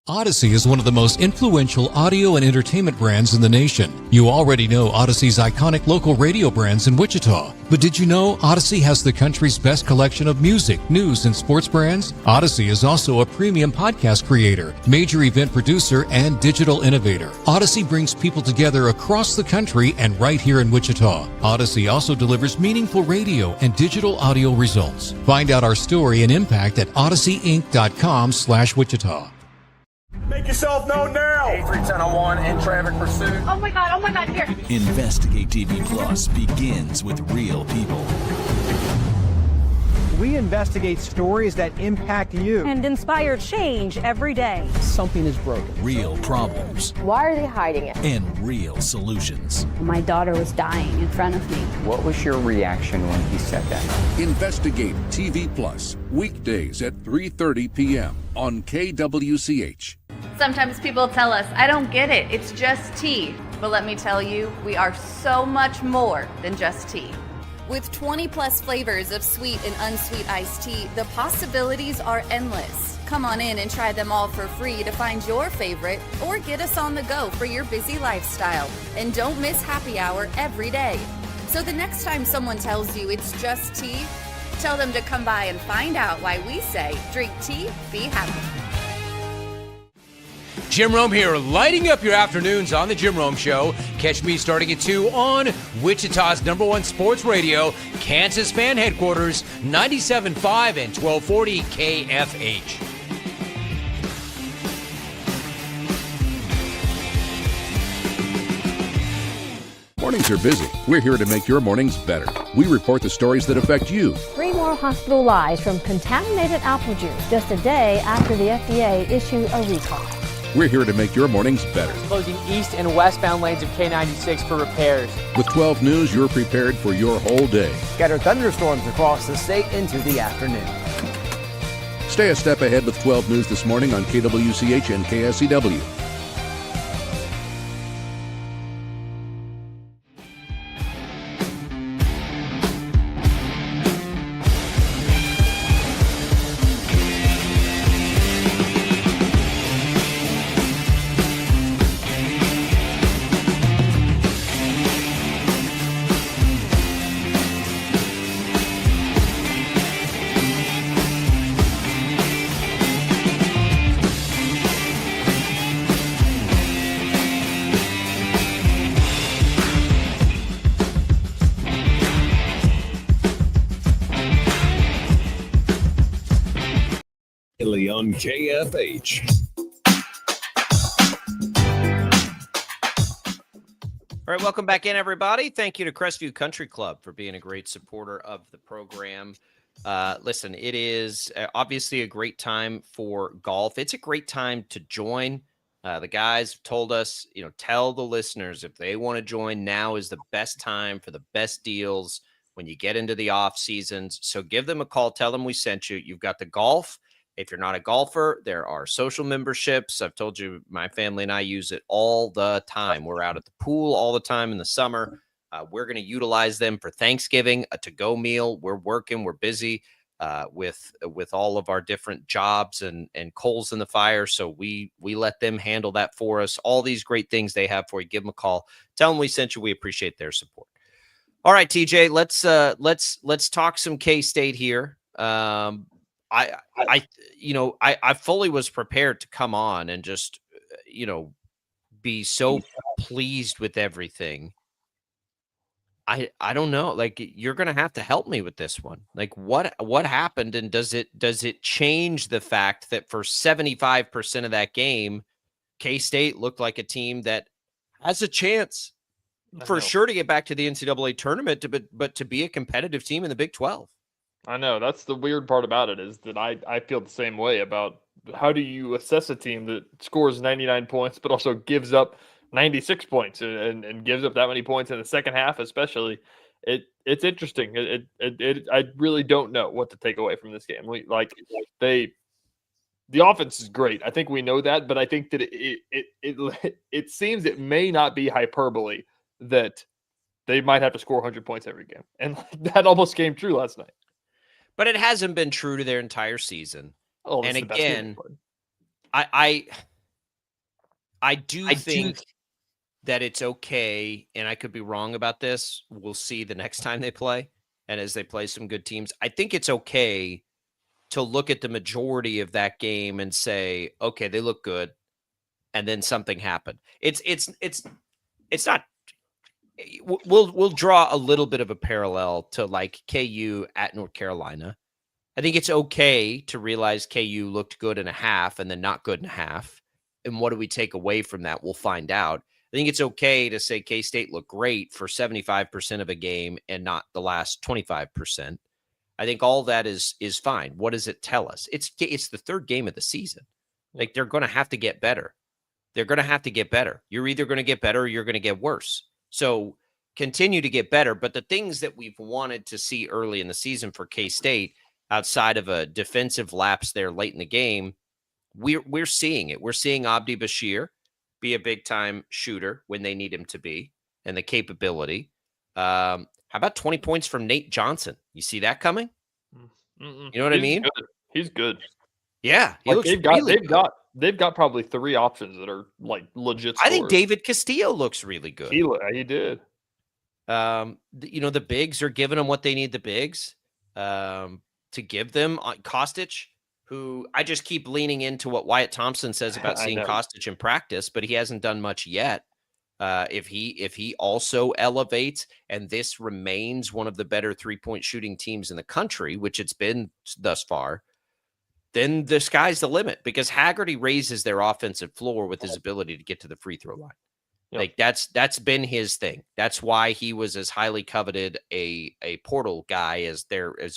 Odyssey is one of the most influential audio and entertainment brands in the nation. You already know Odyssey's iconic local radio brands in Wichita. But did you know Odyssey has the country's best collection of music, news, and sports brands? Odyssey is also a premium podcast creator, major event producer, and digital innovator. Odyssey brings people together across the country and right here in Wichita. Odyssey also delivers meaningful radio and digital audio results. Find out our story and impact at odysseyinc.com/Wichita. Make yourself known now. 310-01 in traffic pursuit. Oh my God, here. Investigate TV Plus begins with real people. We investigate stories that impact you. And inspire change every day. Something is broken. Real problems. Why are they hiding it? And real solutions. My daughter was dying in front of me. What was your reaction when he said that? Investigate TV Plus, weekdays at 3:30 p.m. on KWCH. Sometimes people tell us, I don't get it, it's just tea. But let me tell you, we are so much more than just tea. With 20 plus flavors of sweet and unsweet iced tea, the possibilities are endless. Come on in and try them all for free to find your favorite or get us on the go for your busy lifestyle. And don't miss happy hour every day. So the next time someone tells you it's just tea, Tell them to come by and find out why we say drink tea, be happy. Jim Rome here, lighting up your afternoons on the Jim Rome Show. Catch me starting at 2 on Wichita's #1 sports radio, Kansas Fan Headquarters, 97.5 and 1240 KFH. Mornings are busy. We're here to make your mornings better. We report the stories that affect you. 3 more hospital lies from contaminated apple juice just a day after the FDA issued a recall. We're here to make your mornings better. Closing east and westbound lanes of K96 for repairs. With 12 News, you're prepared for your whole day. Scattered thunderstorms across the state into the afternoon. Stay a step ahead with 12 News this morning on KWCH and KSCW. On KFH. All right, welcome back in, everybody. Thank you to Crestview Country Club for being a great supporter of the program. Listen, it is obviously a great time for golf. It's a great time to join. The guys have told us, tell the listeners if they want to join, now is the best time for the best deals when you get into the off seasons. So give them a call. Tell them we sent you. You've got the golf. If you're not a golfer, there are social memberships. I've told you, my family and I use it all the time. We're out at the pool all the time in the summer. We're going to utilize them for Thanksgiving, a to-go meal. We're working. We're busy with all of our different jobs and coals in the fire. So we let them handle that for us. All these great things they have for you. Give them a call. Tell them we sent you. We appreciate their support. All right, TJ, let's talk some K-State here. I fully was prepared to come on and just, be so pleased with everything. I don't know. Like, you're going to have to help me with this one. Like, what happened? And does it change the fact that for 75% of that game, K-State looked like a team that has a chance for sure to get back to the NCAA tournament, but to be a competitive team in the Big 12? I know. That's the weird part about it, is that I feel the same way about how do you assess a team that scores 99 points but also gives up 96 points and gives up that many points in the second half, especially. It's interesting. I really don't know what to take away from this game. The offense is great. I think we know that, but I think that it seems it may not be hyperbole that they might have to score 100 points every game. And that almost came true last night. But it hasn't been true to their entire season. Oh, and again, I do think that it's okay, and I could be wrong about this. We'll see the next time they play, and as they play some good teams. I think it's okay to look at the majority of that game and say, okay, they look good, and then something happened. It's not. We'll draw a little bit of a parallel to like KU at North Carolina. I think it's okay to realize KU looked good in a half and then not good in a half. And what do we take away from that? We'll find out. I think it's okay to say K-State looked great for 75% of a game and not the last 25%. I think all that is fine. What does it tell us? It's the third game of the season. Like, they're going to have to get better. They're going to have to get better. You're either going to get better or you're going to get worse. So continue to get better. But the things that we've wanted to see early in the season for K-State, outside of a defensive lapse there late in the game, we're seeing it. We're seeing Abdi Bashir be a big-time shooter when they need him to be, and the capability. How about 20 points from Nate Johnson? You see that coming? You know what I mean? Good. He's good. Yeah, they've got probably three options that are like legit scorers. I think David Castillo looks really good. He did. The bigs are giving them what they need. The bigs. to give them Kostic, who I just keep leaning into what Wyatt Thompson says about seeing Kostic in practice, but he hasn't done much yet. If he also elevates and this remains one of the better 3-point shooting teams in the country, which it's been thus far, then the sky's the limit, because Haggerty raises their offensive floor with his ability to get to the free throw line. Yep. Like that's been his thing. That's why he was as highly coveted a portal guy as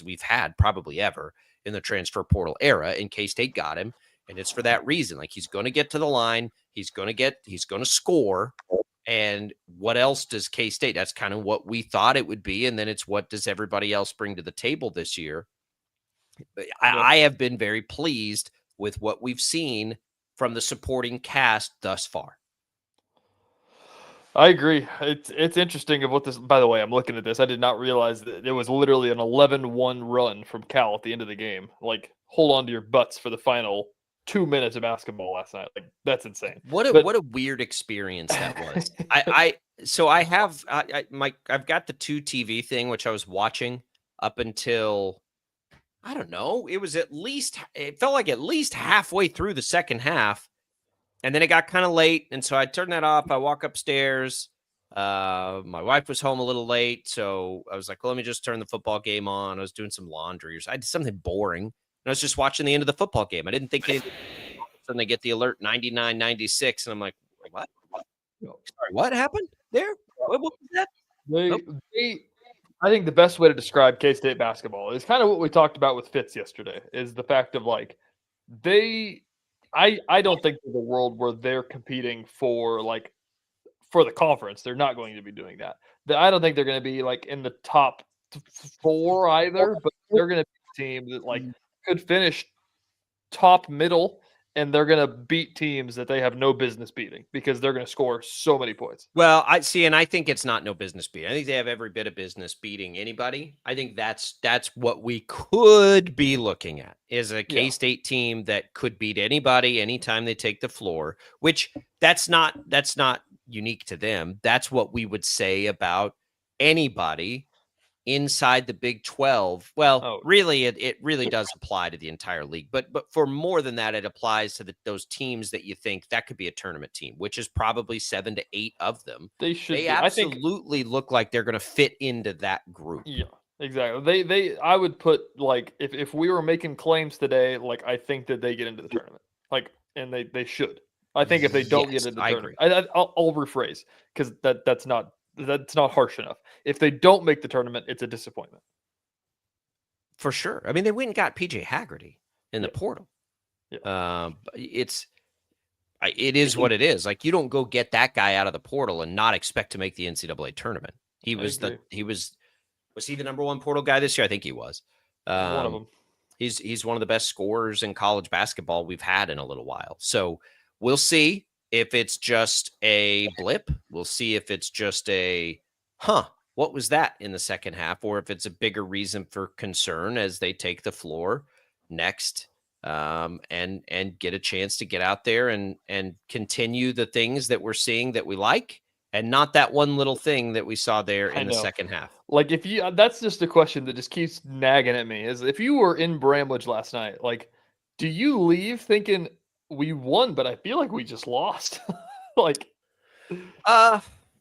we've had probably ever in the transfer portal era. And K-State got him, and it's for that reason. Like, he's going to get to the line, he's going to score. And what else does K-State? That's kind of what we thought it would be. And then it's what does everybody else bring to the table this year? I have been very pleased with what we've seen from the supporting cast thus far. I agree. It's interesting of what this, by the way, I'm looking at this. I did not realize that it was literally an 11-1 run from Cal at the end of the game. Like, hold on to your butts for the final 2 minutes of basketball last night. Like, that's insane. What a weird experience that was. I've got the 2 TV thing, which I was watching up until, I don't know, it felt like at least halfway through the second half. And then it got kind of late, and so I turned that off. I walk upstairs. My wife was home a little late, so I was like, well, let me just turn the football game on. I was doing some laundry, or I did something boring, and I was just watching the end of the football game. I didn't think then they get the alert 99-96, and I'm like, what? Sorry, what happened there? What was that? I think the best way to describe K-State basketball is kind of what we talked about with Fitz yesterday, is the fact of, like, I don't think there's a world where they're competing for the conference. They're not going to be doing that. I don't think they're going to be like in the top 4 either, but they're going to be a team that like could finish top middle, and they're going to beat teams that they have no business beating because they're going to score so many points. Well, I think it's not no business beating. I think they have every bit of business beating anybody. I think that's what we could be looking at, is a K-State team that could beat anybody anytime they take the floor, which that's not unique to them. That's what we would say about anybody inside the Big 12. Well, really, it really does apply to the entire league. But for more than that, it applies to those teams that you think that could be a tournament team, which is probably 7 to 8 of them. They absolutely look like they're going to fit into that group. Yeah, exactly. I would put, like, if we were making claims today, like, I think that they get into the tournament. Like, and they should. I think if they don't get into the tournament, I'll rephrase, because that's not harsh enough. If they don't make the tournament, it's a disappointment. For sure. I mean, they went and got PJ Haggerty in the portal. Yeah. It is what it is. Like, you don't go get that guy out of the portal and not expect to make the NCAA tournament. Was he the number 1 portal guy this year? I think he was. One of them. He's one of the best scorers in college basketball we've had in a little while. So we'll see if it's just a blip. We'll see if it's just what was that in the second half, or if it's a bigger reason for concern as they take the floor next, and get a chance to get out there and continue the things that we're seeing that we like, and not that one little thing that we saw there in the second half. Like, that's just a question that just keeps nagging at me, is if you were in Bramlage last night, like, do you leave thinking we won, but I feel like we just lost?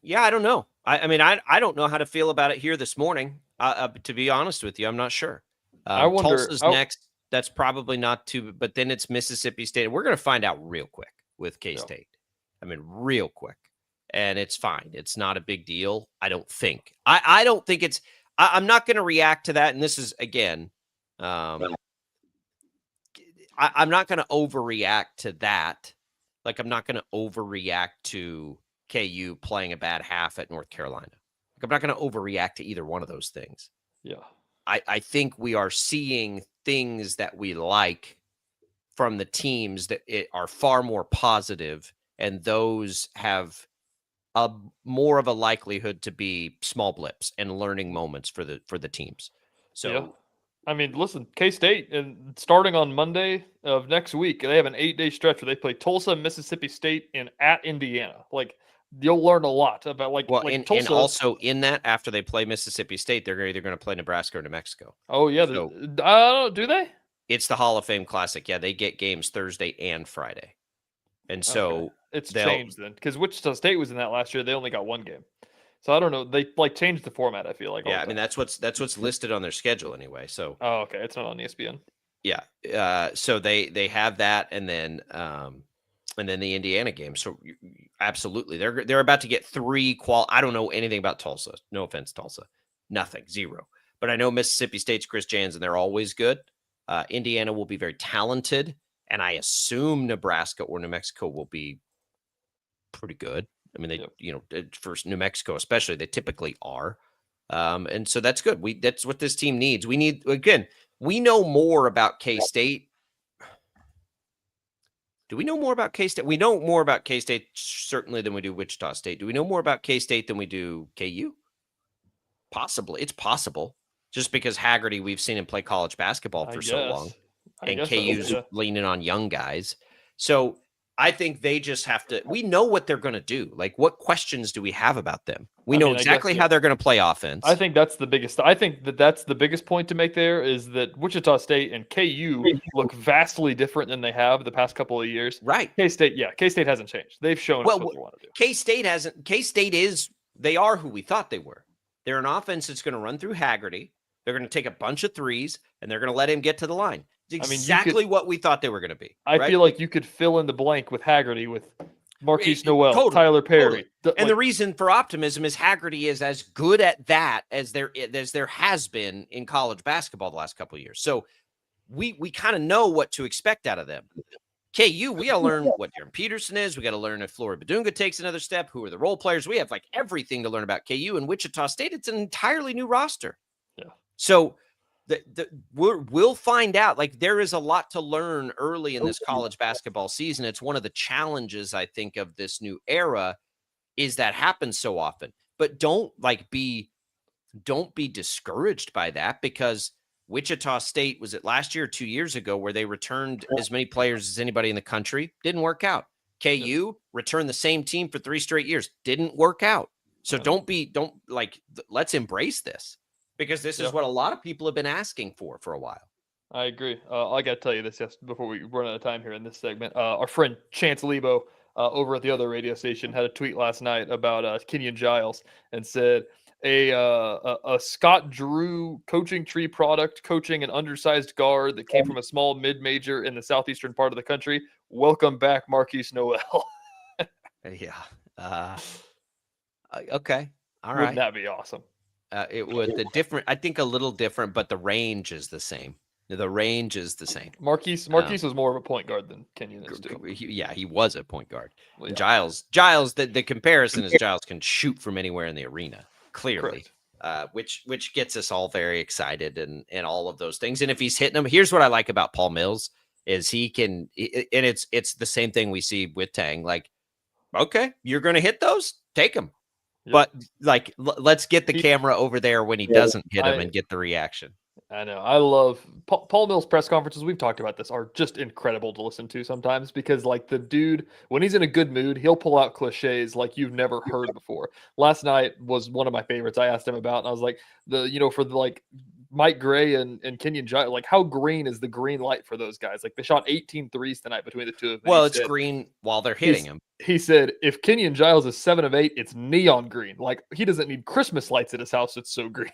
Yeah, I don't know. I mean, I don't know how to feel about it here this morning. To be honest with you, I'm not sure. I wonder, Tulsa's next. That's probably not too, but then it's Mississippi State. We're going to find out real quick with K-State. I mean, real quick. And it's fine. It's not a big deal, I don't think. I don't think it's – I'm not going to react to that. And this is, again, I'm not going to overreact to that. Like, I'm not going to overreact to KU playing a bad half at North Carolina. Like, I'm not going to overreact to either one of those things. Yeah. I think we are seeing things that we like from the teams that are far more positive, and those have a more of a likelihood to be small blips and learning moments for the teams. So, yeah. I mean, listen, K-State, and starting on Monday of next week, they have an 8-day stretch where they play Tulsa, Mississippi State, and at Indiana. Like, you'll learn a lot about and Tulsa. also in that, after they play Mississippi State, they're either going to play Nebraska or New Mexico. Oh yeah, so, do they? It's the Hall of Fame Classic. Yeah, they get games Thursday and Friday, and so it's changed then because Wichita State was in that last year. They only got one game, so I don't know. They changed the format. I feel like. Yeah, I mean that's what's listed on their schedule anyway. So. Oh, okay, it's not on ESPN. Yeah. So they have that, and then the Indiana game. So absolutely, they're about to get 3 I don't know anything about Tulsa. No offense, Tulsa. Nothing. 0. But I know Mississippi State's Chris Jans, and they're always good. Indiana will be very talented, and I assume Nebraska or New Mexico will be pretty good. I mean, for New Mexico especially, they typically are. And so that's good. That's what this team needs. We know more about K-State. Do we know more about K-State? We know more about K-State certainly than we do Wichita State. Do we know more about K-State than we do KU? Possibly. It's possible. Just because Haggerty, we've seen him play college basketball for so long. And KU's leaning on young guys. So I think they just have to – we know what they're going to do. Like, what questions do we have about them? We know exactly how they're going to play offense. I think that's the biggest – I think that's the biggest point to make there is that Wichita State and KU look vastly different than they have the past couple of years. Right. K-State hasn't changed. They've shown us what they want to do. K-State hasn't – K-State is – they are who we thought they were. They're an offense that's going to run through Haggerty. They're going to take a bunch of threes, and they're going to let him get to the line. It's exactly what we thought they were going to be. I feel like you could fill in the blank with Haggerty with Marquise Noel, Tyler Perry. And the reason for optimism is Haggerty is as good at that as there has been in college basketball the last couple of years. So we kind of know what to expect out of them. KU, we got to learn what Darren Peterson is. We got to learn if Flory Badunga takes another step. Who are the role players? We have everything to learn about KU. And Wichita State, it's an entirely new roster. Yeah. So we'll find out. There is a lot to learn early in this college basketball season. It's one of the challenges, I think, of this new era is that happens so often. But don't be discouraged by that, because Wichita State, was it last year or 2 years ago, where they returned as many players as anybody in the country? Didn't work out. KU returned the same team for 3 straight years. Didn't work out. So let's embrace this. Because this is what a lot of people have been asking for a while. I agree. I got to tell you this before we run out of time here in this segment. Our friend Chance Lebo over at the other radio station had a tweet last night about Kenyon Giles and said, a Scott Drew coaching tree product, coaching an undersized guard that came from a small mid-major in the southeastern part of the country. Welcome back, Marquise Noel. Yeah. Okay. All right. Wouldn't that be awesome? It would. I think a little different, but the range is the same. The range is the same. Marquise was more of a point guard than Kenyon is too. He was a point guard. Well, Giles, the comparison is Giles can shoot from anywhere in the arena, clearly, which gets us all very excited and all of those things. And if he's hitting them, here's what I like about Paul Mills is he can, and it's the same thing we see with Tang. Okay, you're going to hit those, take them. But let's get the camera over there when he doesn't hit him and get the reaction. I know. I love Paul Mills' press conferences. We've talked about this, are just incredible to listen to sometimes because the dude, when he's in a good mood, he'll pull out cliches like you've never heard before. Last night was one of my favorites. I asked him about, and I was like, Mike Gray and Kenyon Giles, how green is the green light for those guys? They shot 18 threes tonight between the two of them. Well, it's green while they're hitting him. He said, if Kenyon Giles is 7 of 8, it's neon green. He doesn't need Christmas lights at his house. It's so green.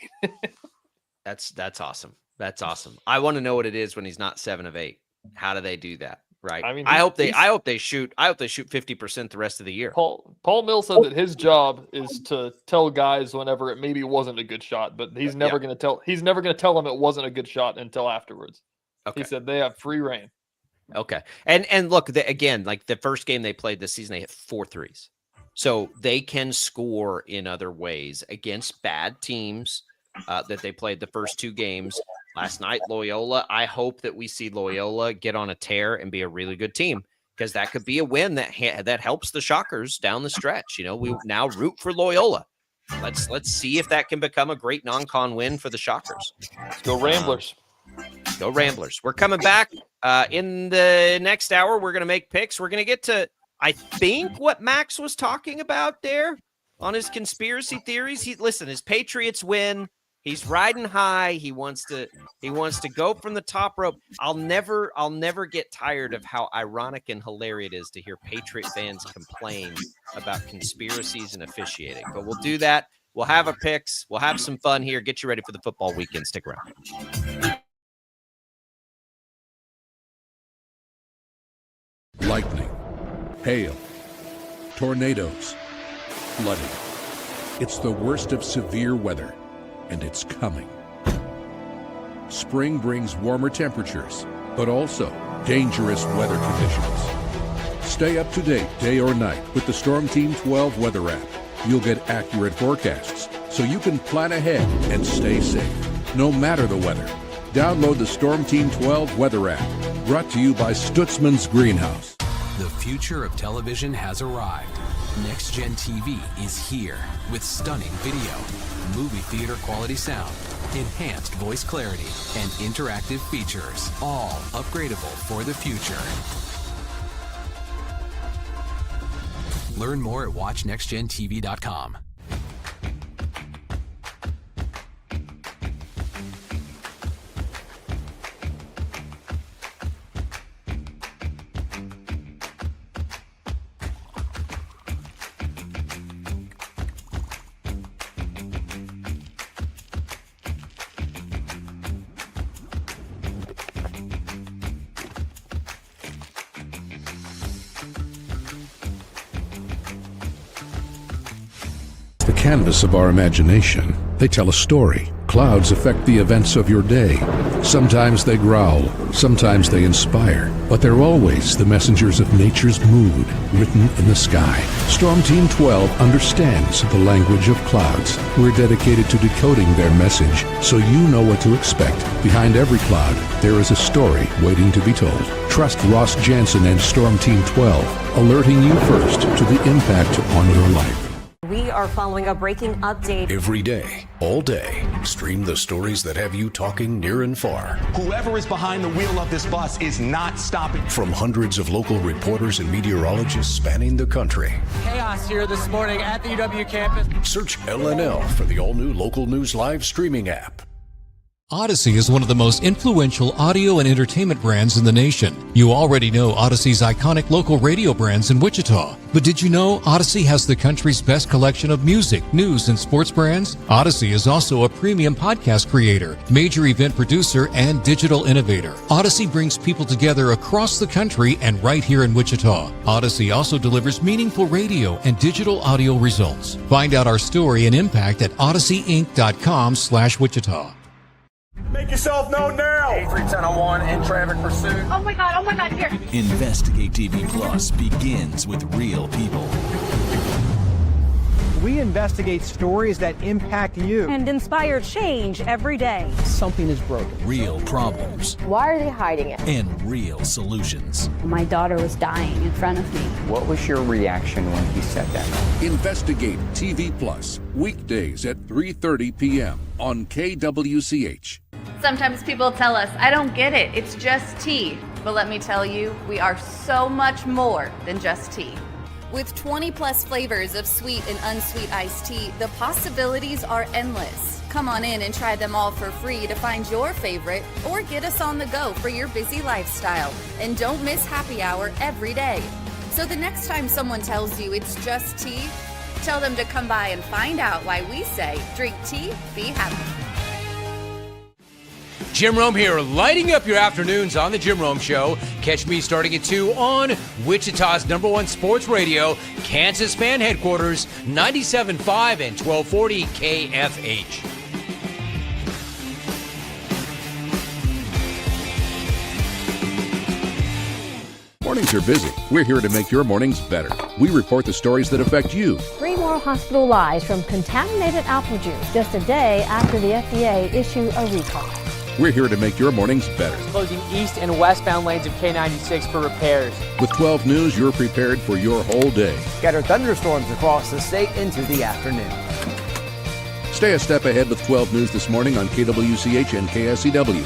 That's awesome. That's awesome. I want to know what it is when he's not 7 of 8. How do they do that? Right. I mean, I hope they shoot 50% the rest of the year. Paul Mills said that his job is to tell guys whenever it maybe wasn't a good shot, but he's never going to tell them it wasn't a good shot until afterwards. Okay. He said they have free reign. Okay. And look, again, the first game they played this season, they hit 4 threes. So they can score in other ways against bad teams that they played the first 2 games. Last night, Loyola, I hope that we see Loyola get on a tear and be a really good team, because that could be a win that helps the Shockers down the stretch. We now root for Loyola. Let's see if that can become a great non-con win for the Shockers. Let's go Ramblers. Go Ramblers. We're coming back in the next hour. We're going to make picks. We're going to get to I think what Max was talking about there on his conspiracy theories. His Patriots win. He's riding high. He wants to go from the top rope. I'll never get tired of how ironic and hilarious it is to hear Patriot fans complain about conspiracies and officiating. But we'll do that. We'll have our picks. We'll have some fun here. Get you ready for the football weekend. Stick around. Lightning, hail, tornadoes, flooding. It's the worst of severe weather, and it's coming. Spring brings warmer temperatures, but also dangerous weather conditions. Stay up to date day or night with the Storm Team 12 weather app. You'll get accurate forecasts, so you can plan ahead and stay safe, no matter the weather. Download the Storm Team 12 weather app, brought to you by Stutzman's Greenhouse. The future of television has arrived. Next Gen TV is here with stunning video, movie theater quality sound, enhanced voice clarity, and interactive features, all upgradable for the future. Learn more at watchnextgentv.com. Canvas of our imagination. They tell a story. Clouds affect the events of your day. Sometimes they growl, sometimes they inspire, but they're always the messengers of nature's mood written in the sky. Storm Team 12 understands the language of clouds. We're dedicated to decoding their message so you know what to expect. Behind every cloud, there is a story waiting to be told. Trust Ross Jansen and Storm Team 12, alerting you first to the impact on your life. We are following a breaking update. Every day, all day, stream the stories that have you talking near and far. Whoever is behind the wheel of this bus is not stopping. From hundreds of local reporters and meteorologists spanning the country. Chaos here this morning at the UW campus. Search LNL for the all-new Local News Live streaming app. Odyssey is one of the most influential audio and entertainment brands in the nation. You already know Odyssey's iconic local radio brands in Wichita. But did you know Odyssey has the country's best collection of music, news, and sports brands? Odyssey is also a premium podcast creator, major event producer, and digital innovator. Odyssey brings people together across the country and right here in Wichita. Odyssey also delivers meaningful radio and digital audio results. Find out our story and impact at odysseyinc.com/Wichita. Make yourself known now. 8310 in traffic pursuit. Oh my God, here. Investigate TV Plus begins with real people. We investigate stories that impact you. And inspire change every day. Something is broken. Real problems. Why are they hiding it? And real solutions. My daughter was dying in front of me. What was your reaction when he said that? Investigate TV Plus, weekdays at 3:30 p.m. on KWCH. Sometimes people tell us, I don't get it, it's just tea. But let me tell you, we are so much more than just tea. With 20 plus flavors of sweet and unsweet iced tea, the possibilities are endless. Come on in and try them all for free to find your favorite or get us on the go for your busy lifestyle. And don't miss happy hour every day. So the next time someone tells you it's just tea, tell them to come by and find out why we say drink tea, be happy. Jim Rome here, lighting up your afternoons on The Jim Rome Show. Catch me starting at 2 on Wichita's #1 sports radio, Kansas Fan Headquarters, 97.5 and 1240 KFH. Mornings are busy. We're here to make your mornings better. We report the stories that affect you. 3 more hospital lies from contaminated apple juice just a day after the FDA issued a recall. We're here to make your mornings better. Closing east and westbound lanes of K96 for repairs. With 12 News, you're prepared for your whole day. Scattered thunderstorms across the state into the afternoon. Stay a step ahead with 12 News this morning on KWCH and KSCW.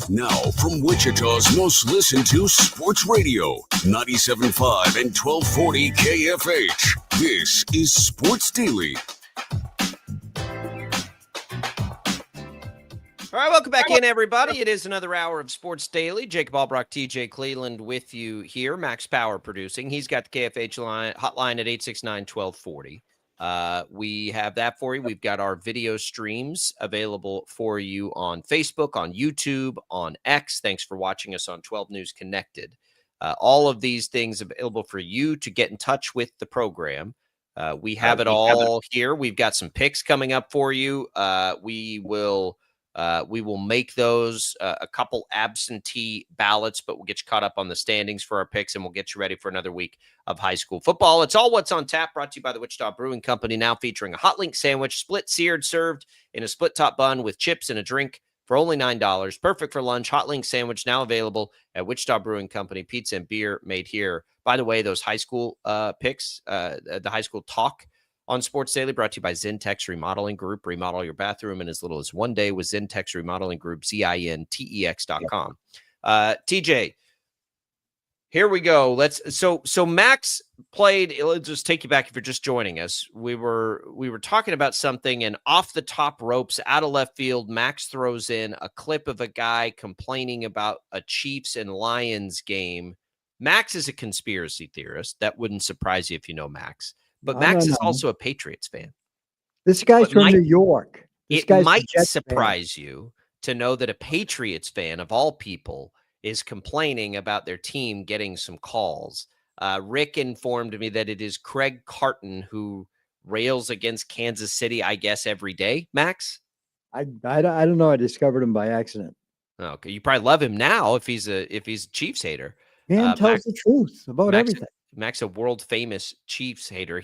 Now, from Wichita's most listened to sports radio, 97.5 and 1240 KFH, this is Sports Daily. All right, welcome back in, everybody. It is another hour of Sports Daily. Jacob Albrock, TJ Cleveland with you here. Max Power producing. He's got the KFH hotline at 869-1240. We have that for you. We've got our video streams available for you on Facebook, on YouTube, on X. Thanks for watching us on 12 News Connected. All of these things available for you to get in touch with the program. We have it all here. We've got some picks coming up for you. We will make those a couple absentee ballots, but we'll get you caught up on the standings for our picks, and we'll get you ready for another week of high school football. It's all what's on tap, brought to you by the Wichita Brewing Company, now featuring a hot link sandwich, split seared, served in a split top bun with chips and a drink for only $9. Perfect for lunch. Hot link sandwich now available at Wichita Brewing Company. Pizza and beer made here. By the way, those high school picks, the high school talk on Sports Daily, brought to you by Zentex Remodeling Group. Remodel your bathroom in as little as one day with Zentex Remodeling Group, ZINTEX.com. TJ, here we go. So Max played. Let's just take you back if you're just joining us. We were talking about something, and off the top ropes, out of left field, Max throws in a clip of a guy complaining about a Chiefs and Lions game. Max is a conspiracy theorist. That wouldn't surprise you if you know Max. But Max is also a Patriots fan. This guy's from New York. It might surprise you to know that a Patriots fan, of all people, is complaining about their team getting some calls. Rick informed me that it is Craig Carton who rails against Kansas City, I guess, every day. Max? I don't know. I discovered him by accident. Okay, you probably love him now if he's a Chiefs hater. Man tells the truth about everything. Max, a world famous Chiefs hater.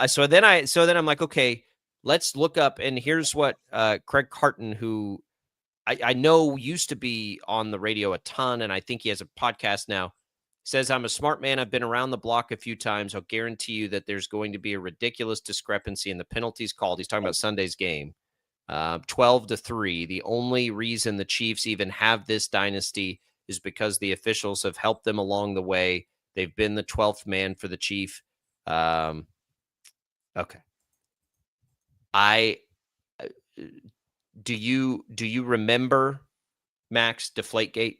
So then I'm like, okay, let's look up. And here's what Craig Carton, who I know used to be on the radio a ton, and I think he has a podcast now, says, I'm a smart man. I've been around the block a few times. I'll guarantee you that there's going to be a ridiculous discrepancy in the penalties called. He's talking about Sunday's game, 12-3. The only reason the Chiefs even have this dynasty is because the officials have helped them along the way. They've been the 12th man for the Chief. Okay. Do you remember Max Deflategate?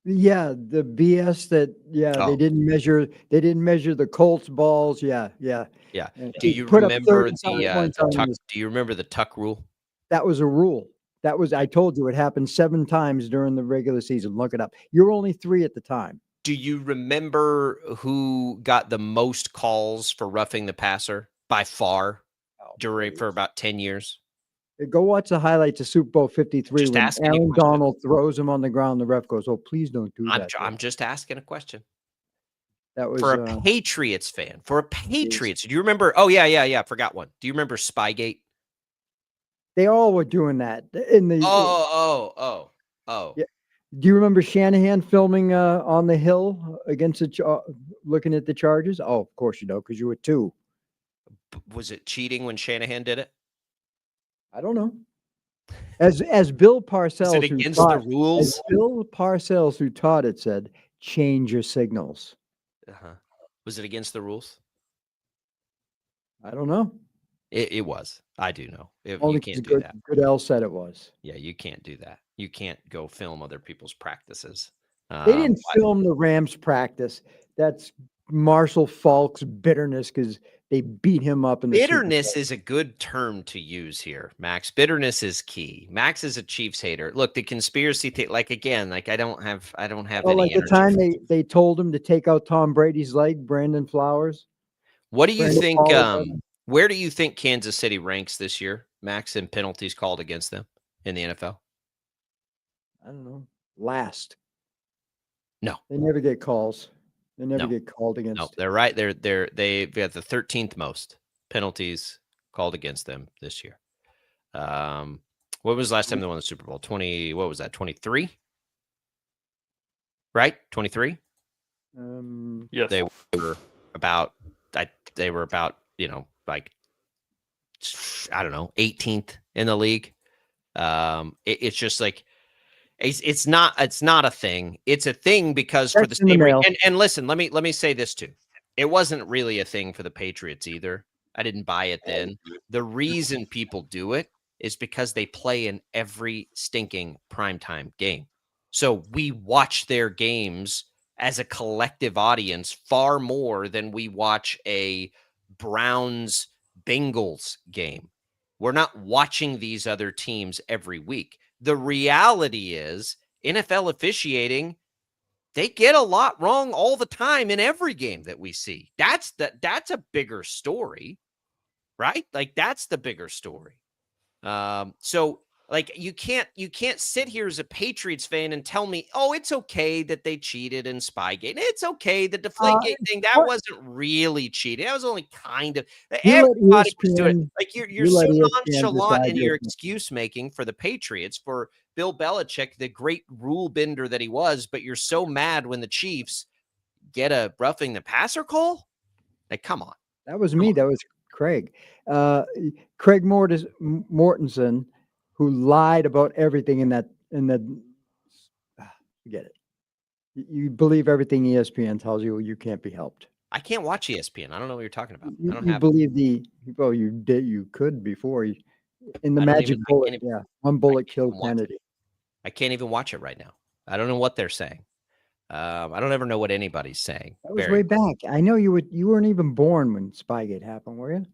Yeah, the BS that they didn't measure the Colts balls. Yeah. Do you remember the tuck? Do you remember the tuck rule? That was a rule. I told you it happened 7 times during the regular season. Look it up. You're only 3 at the time. Do you remember who got the most calls for roughing the passer by far for about 10 years? Go watch the highlights of Super Bowl 53 Just when Aaron Donald throws him on the ground. The ref goes, "Oh, please don't do that." I'm just asking a question. That was for a Patriots fan. For a Patriots, do you remember? Oh yeah. Forgot one. Do you remember Spygate? They all were doing that in the. Oh. Yeah. Do you remember Shanahan filming on the hill against looking at the Chargers? Oh, of course you know, because you were 2. Was it cheating when Shanahan did it? I don't know. As Bill Parcells, is it against the rules? As Bill Parcells, who taught it, said, change your signals. Was it against the rules? I don't know. It was. I do know. Only you can't do that. Goodell said it was. Yeah, you can't do that. You can't go film other people's practices. They didn't film the Rams practice. That's Marshall Falk's bitterness because they beat him up in the bitterness is a good term to use here, Max. Bitterness is key. Max is a Chiefs hater. Look, the conspiracy thing, I don't have any like the time they told him to take out Tom Brady's leg, Brandon Flowers. What do you think? Where do you think Kansas City ranks this year, Max, in penalties called against them in the NFL? I don't know. Last. No. They never get calls. They never get called against. No, they're right. They've got the 13th most penalties called against them this year. What was the last time they won the Super Bowl? 20. What was that? 23. Right? 23. Yes. They were about. They were about. Like, I don't know, 18th in the league. It's just like It's not a thing. It's a thing because for the That's in the same mail. and listen, let me say this too. It wasn't really a thing for the Patriots either. I didn't buy it then. The reason people do it is because they play in every stinking primetime game. So we watch their games as a collective audience far more than we watch a Browns Bengals game. We're not watching these other teams every week. The reality is NFL officiating, they get a lot wrong all the time in every game that we see. That's a bigger story, right? Like that's the bigger story. So like you can't sit here as a Patriots fan and tell me, oh, it's okay that they cheated in Spygate. It's okay. The Deflategate thing, that wasn't really cheating. That was only kind of everybody was doing it. Like you're so nonchalant in your excuse making for the Patriots, for Bill Belichick, the great rule bender that he was, but you're so mad when the Chiefs get a roughing the passer call. Like, come on. That was me. That was Craig. Craig Mortensen, who lied about everything in that forget it. You believe everything ESPN tells you. You can't be helped. I can't watch ESPN. I don't know what you're talking about. I don't You have believe you could before in the magic bullet. Yeah, one bullet killed Kennedy. I can't even watch it right now. I don't know what they're saying. I don't ever know what anybody's saying. That was way back. I know you weren't even born when Spygate happened, were you?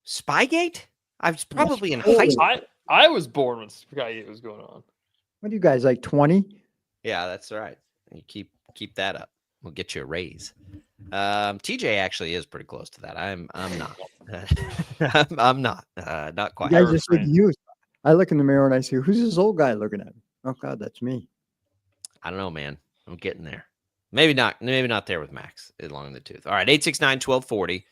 Spygate? I was probably in high school. I was born when Spygate was going on. What are you guys, like 20? Yeah, that's right. You keep that up. We'll get you a raise. TJ actually is pretty close to that. I'm not. I'm not. Not quite. You guys just like you. I look in the mirror and I see, who's this old guy looking at me? Oh God, that's me. I don't know, man. I'm getting there. Maybe not there with Max along in the tooth. All right, 869-1240.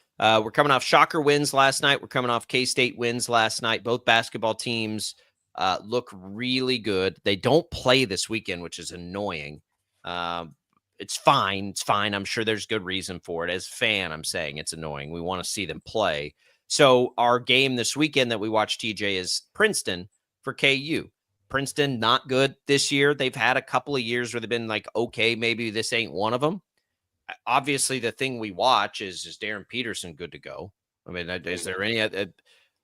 We're coming off Shocker wins last night. We're coming off K-State wins last night. Both basketball teams look really good. They don't play this weekend, which is annoying. It's fine. It's fine. I'm sure there's good reason for it. As a fan, I'm saying it's annoying. We want to see them play. So our game this weekend that we watch, TJ, is Princeton for KU. Princeton, not good this year. They've had a couple of years where they've been like, okay, maybe this ain't one of them. Obviously, the thing we watch is Darren Peterson good to go? I mean, is there any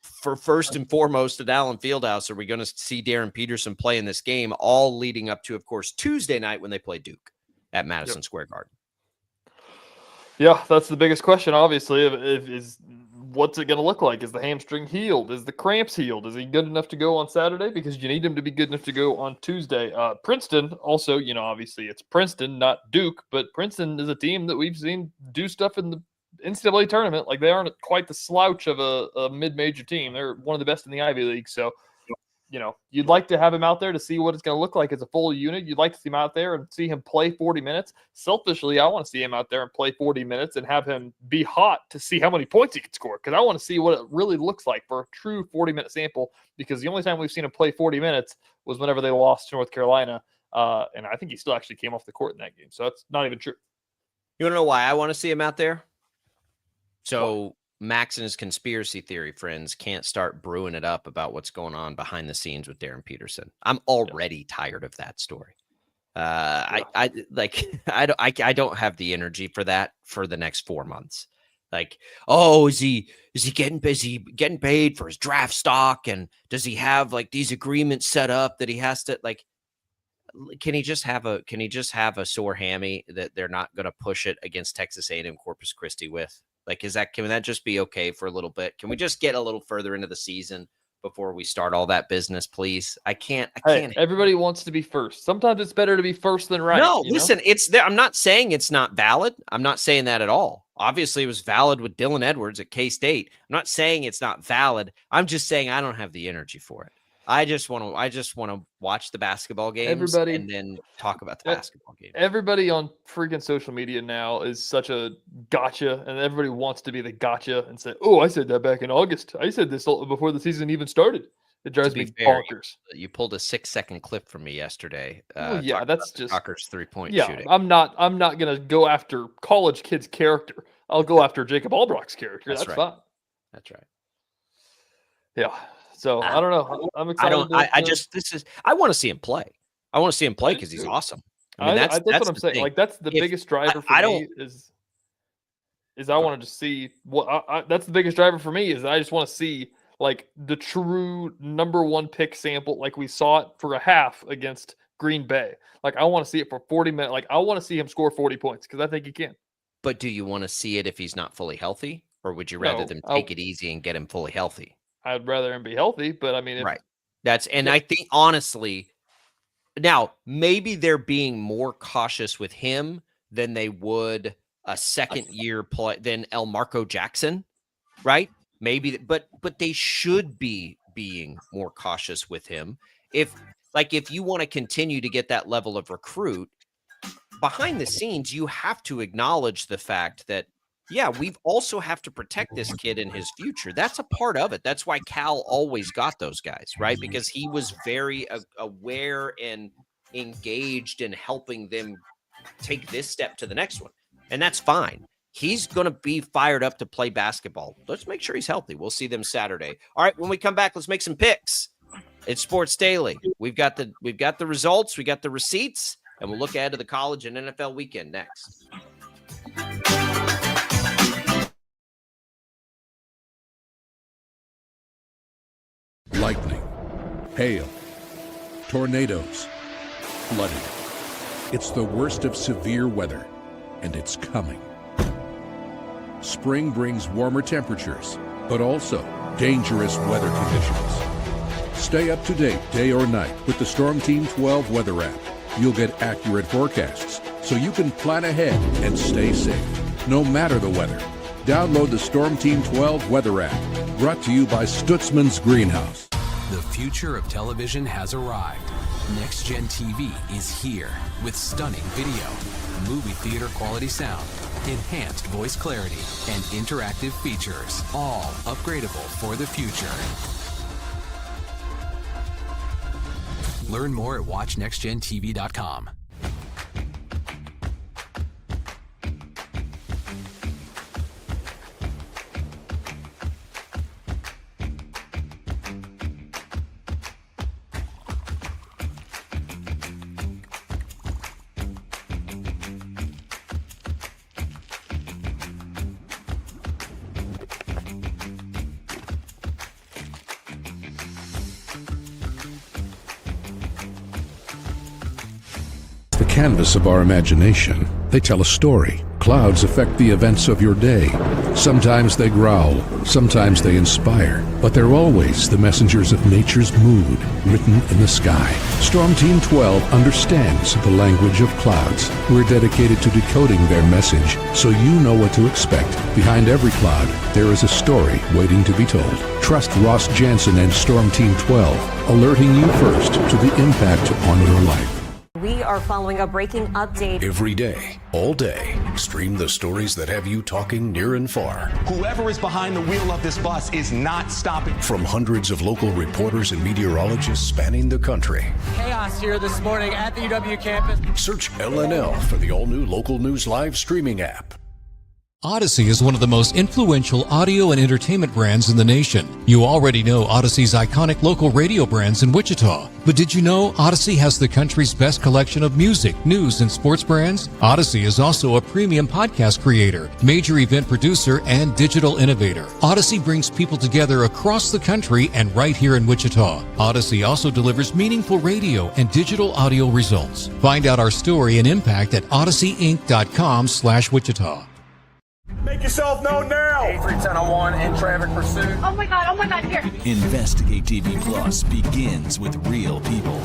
for first and foremost at Allen Fieldhouse, are we going to see Darren Peterson play in this game, all leading up to, of course, Tuesday night when they play Duke at Madison Square Garden? Yeah, that's the biggest question, obviously, is what's it going to look like? Is the hamstring healed? Is the cramps healed? Is he good enough to go on Saturday? Because you need him to be good enough to go on Tuesday. Princeton, also, obviously it's Princeton, not Duke, but Princeton is a team that we've seen do stuff in the NCAA tournament. Like, they aren't quite the slouch of a mid-major team. They're one of the best in the Ivy League. So, you'd like to have him out there to see what it's going to look like as a full unit. You'd like to see him out there and see him play 40 minutes. Selfishly, I want to see him out there and play 40 minutes and have him be hot to see how many points he can score, because I want to see what it really looks like for a true 40-minute sample, because the only time we've seen him play 40 minutes was whenever they lost to North Carolina, and I think he still actually came off the court in that game, so that's not even true. You want to know why I want to see him out there? So Max and his conspiracy theory friends can't start brewing it up about what's going on behind the scenes with Darren Peterson. I'm already tired of that story. I don't have the energy for that for the next 4 months. Like, oh, is he getting paid for his draft stock? And does he have like these agreements set up that he has to like, can he just have a sore hammy that they're not going to push it against Texas A&M Corpus Christi with? Like, can that just be okay for a little bit? Can we just get a little further into the season before we start all that business, please? I can't. Everybody wants to be first. Sometimes it's better to be first than right. No, listen, it's there. I'm not saying it's not valid. I'm not saying that at all. Obviously, it was valid with Dylan Edwards at K-State. I'm not saying it's not valid. I'm just saying I don't have the energy for it. I just want to watch the basketball games and then talk about the basketball game. Everybody on freaking social media now is such a gotcha, and everybody wants to be the gotcha and say, "Oh, I said that back in August. I said this before the season even started." It drives me bonkers. You pulled a 6-second clip from me yesterday. Yeah, that's just Shockers 3-point shooting. I'm not gonna go after college kids' character. I'll go after Jacob Albrock's character. That's right. fine. That's right. Yeah. So I don't know. I'm excited. I want to see him play. I want to see him play because he's awesome. I mean, that's what I'm saying. thing. Like, that's the biggest driver for me is I want to just see what that's the biggest driver for me is I just want to see like the true number 1 pick sample, like we saw it for a half against Green Bay. Like, I want to see it for 40 minutes. Like, I want to see him score 40 points because I think he can. But do you want to see it if he's not fully healthy, or would you rather them take it easy and get him fully healthy? I'd rather him be healthy, but I mean, right. I think honestly, now maybe they're being more cautious with him than they would a second-year play than El Marco Jackson, right? Maybe, but they should be being more cautious with him. If you want to continue to get that level of recruit, behind the scenes, you have to acknowledge the fact that, yeah, we also have to protect this kid in his future. That's a part of it. That's why Cal always got those guys, right? Because he was very aware and engaged in helping them take this step to the next one. And that's fine. He's going to be fired up to play basketball. Let's make sure he's healthy. We'll see them Saturday. All right, when we come back, let's make some picks. It's Sports Daily. We've got the results, we got the receipts, and we'll look ahead to the college and NFL weekend next. Lightning, hail, tornadoes, flooding. It's the worst of severe weather, and it's coming. Spring brings warmer temperatures, but also dangerous weather conditions. Stay up to date day or night with the Storm Team 12 weather app. You'll get accurate forecasts, so you can plan ahead and stay safe, no matter the weather. Download the Storm Team 12 weather app, brought to you by Stutzman's Greenhouse. The future of television has arrived. Next Gen TV is here with stunning video, movie theater quality sound, enhanced voice clarity, and interactive features, all upgradable for the future. Learn more at watchnextgentv.com. Canvas of our imagination. They tell a story. Clouds affect the events of your day. Sometimes they growl, sometimes they inspire, but they're always the messengers of nature's mood, written in the sky. Storm Team 12 understands the language of clouds. We're dedicated to decoding their message, so you know what to expect. Behind every cloud, there is a story waiting to be told. Trust Ross Jansen and Storm Team 12, alerting you first to the impact on your life. We are following a breaking update. Every day, all day, stream the stories that have you talking near and far. Whoever is behind the wheel of this bus is not stopping. From hundreds of local reporters and meteorologists spanning the country. Chaos here this morning at the UW campus. Search LNL for the all-new Local News Live streaming app. Odyssey is one of the most influential audio and entertainment brands in the nation. You already know Odyssey's iconic local radio brands in Wichita. But did you know Odyssey has the country's best collection of music, news, and sports brands? Odyssey is also a premium podcast creator, major event producer, and digital innovator. Odyssey brings people together across the country and right here in Wichita. Odyssey also delivers meaningful radio and digital audio results. Find out our story and impact at odysseyinc.com/Wichita. Make yourself known now. 831001 in traffic pursuit. Oh my God, here. Investigate TV Plus begins with real people.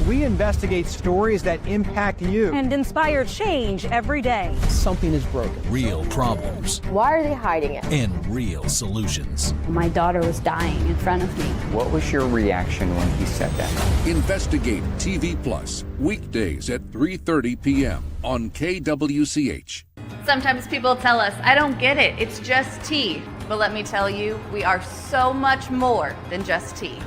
We investigate stories that impact you. And inspire change every day. Something is broken. Real problems. Why are they hiding it? And real solutions. My daughter was dying in front of me. What was your reaction when he said that? Investigate TV Plus, weekdays at 3:30 p.m. on KWCH. Sometimes people tell us, I don't get it, it's just tea. But let me tell you, we are so much more than just tea.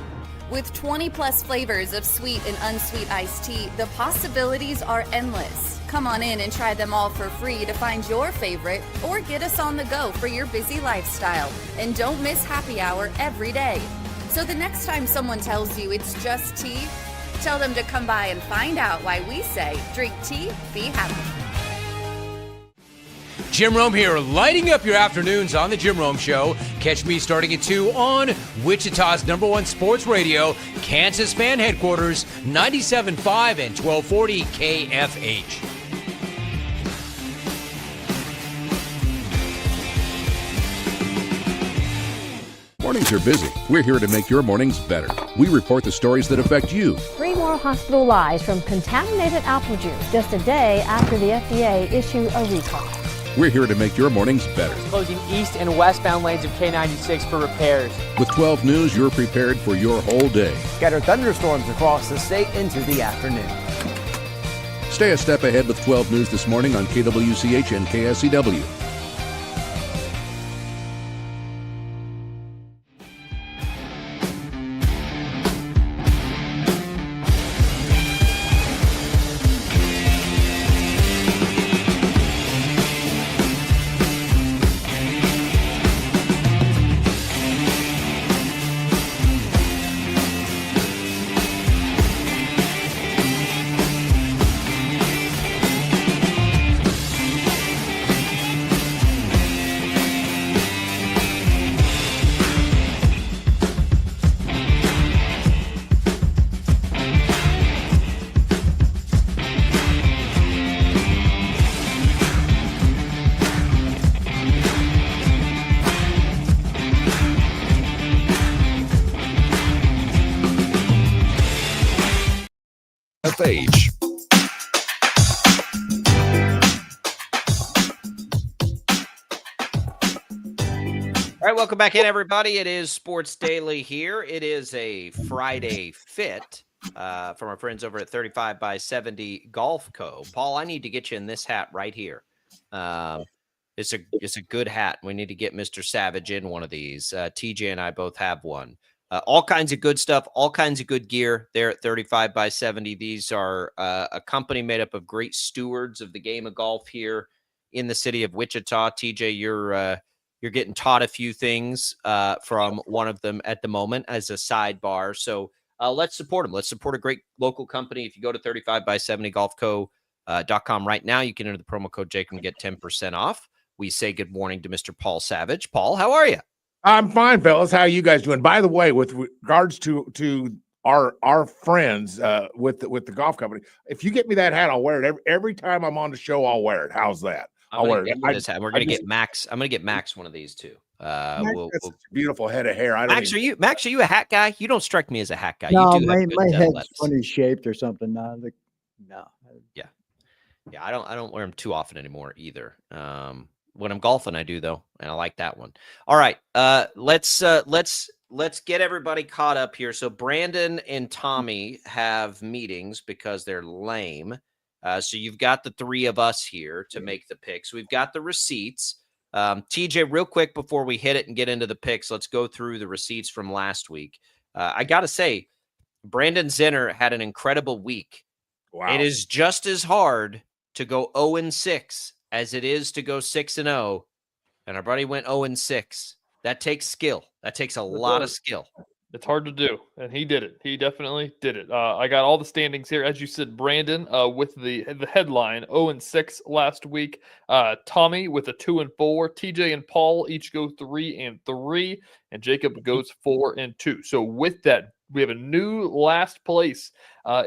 With 20 plus flavors of sweet and unsweet iced tea, the possibilities are endless. Come on in and try them all for free to find your favorite, or get us on the go for your busy lifestyle. And don't miss happy hour every day. So the next time someone tells you it's just tea, Tell them to come by and find out why we say drink tea, be happy. Jim Rome here, lighting up your afternoons on The Jim Rome Show. Catch me starting at 2 on Wichita's #1 sports radio, Kansas fan headquarters, 97.5 and 1240 KFH. Mornings are busy. We're here to make your mornings better. We report the stories that affect you. 3 more hospital lies from contaminated apple juice just a day after the FDA issue a recall. We're here to make your mornings better. Closing east and westbound lanes of K96 for repairs. With 12 News, you're prepared for your whole day. Scattered thunderstorms across the state into the afternoon. Stay a step ahead with 12 News this morning on KWCH and KSCW. FH. All right, welcome back in, everybody. It is Sports Daily here. It is a Friday fit from our friends over at 35 by 70 Golf Co. Paul, I need to get you in this hat right here. It's a good hat. We need to get Mr. Savage in one of these. TJ and I both have one. All kinds of good stuff, all kinds of good gear there at 35 by 70. These are a company made up of great stewards of the game of golf here in the city of Wichita. TJ, you're getting taught a few things from one of them at the moment as a sidebar. So let's support them. Let's support a great local company. If you go to 35by70golfco.com right now, you can enter the promo code Jake and get 10% off. We say good morning to Mr. Paul Savage. Paul, how are you? I'm fine, fellas. How are you guys doing? By the way, with regards to our friends with the golf company, if you get me that hat, I'll wear it every time I'm on the show. I'll wear it. How's that? I'll wear it. We're gonna get Max. I'm gonna get Max one of these too. That's such a beautiful head of hair. Max, are you a hat guy? You don't strike me as a hat guy. No, you do my head's funny shaped or something. No. Yeah. I don't wear them too often anymore either. When I'm golfing, I do though, and I like that one. All right, let's get everybody caught up here. So Brandon and Tommy have meetings because they're lame. So you've got the three of us here to make the picks. We've got the receipts. TJ, real quick before we hit it and get into the picks, let's go through the receipts from last week. I got to say, Brandon Zinner had an incredible week. Wow. It is just as hard to go 0-6 as it is to go 6-0. And our buddy went 0-6. That takes skill. That takes a lot of skill. It's hard to do, and he did it. He definitely did it. I got all the standings here. As you said, Brandon with the headline 0-6 last week. Tommy with a 2-4. TJ and Paul each go 3-3, and Jacob goes 4-2. So with that, we have a new last place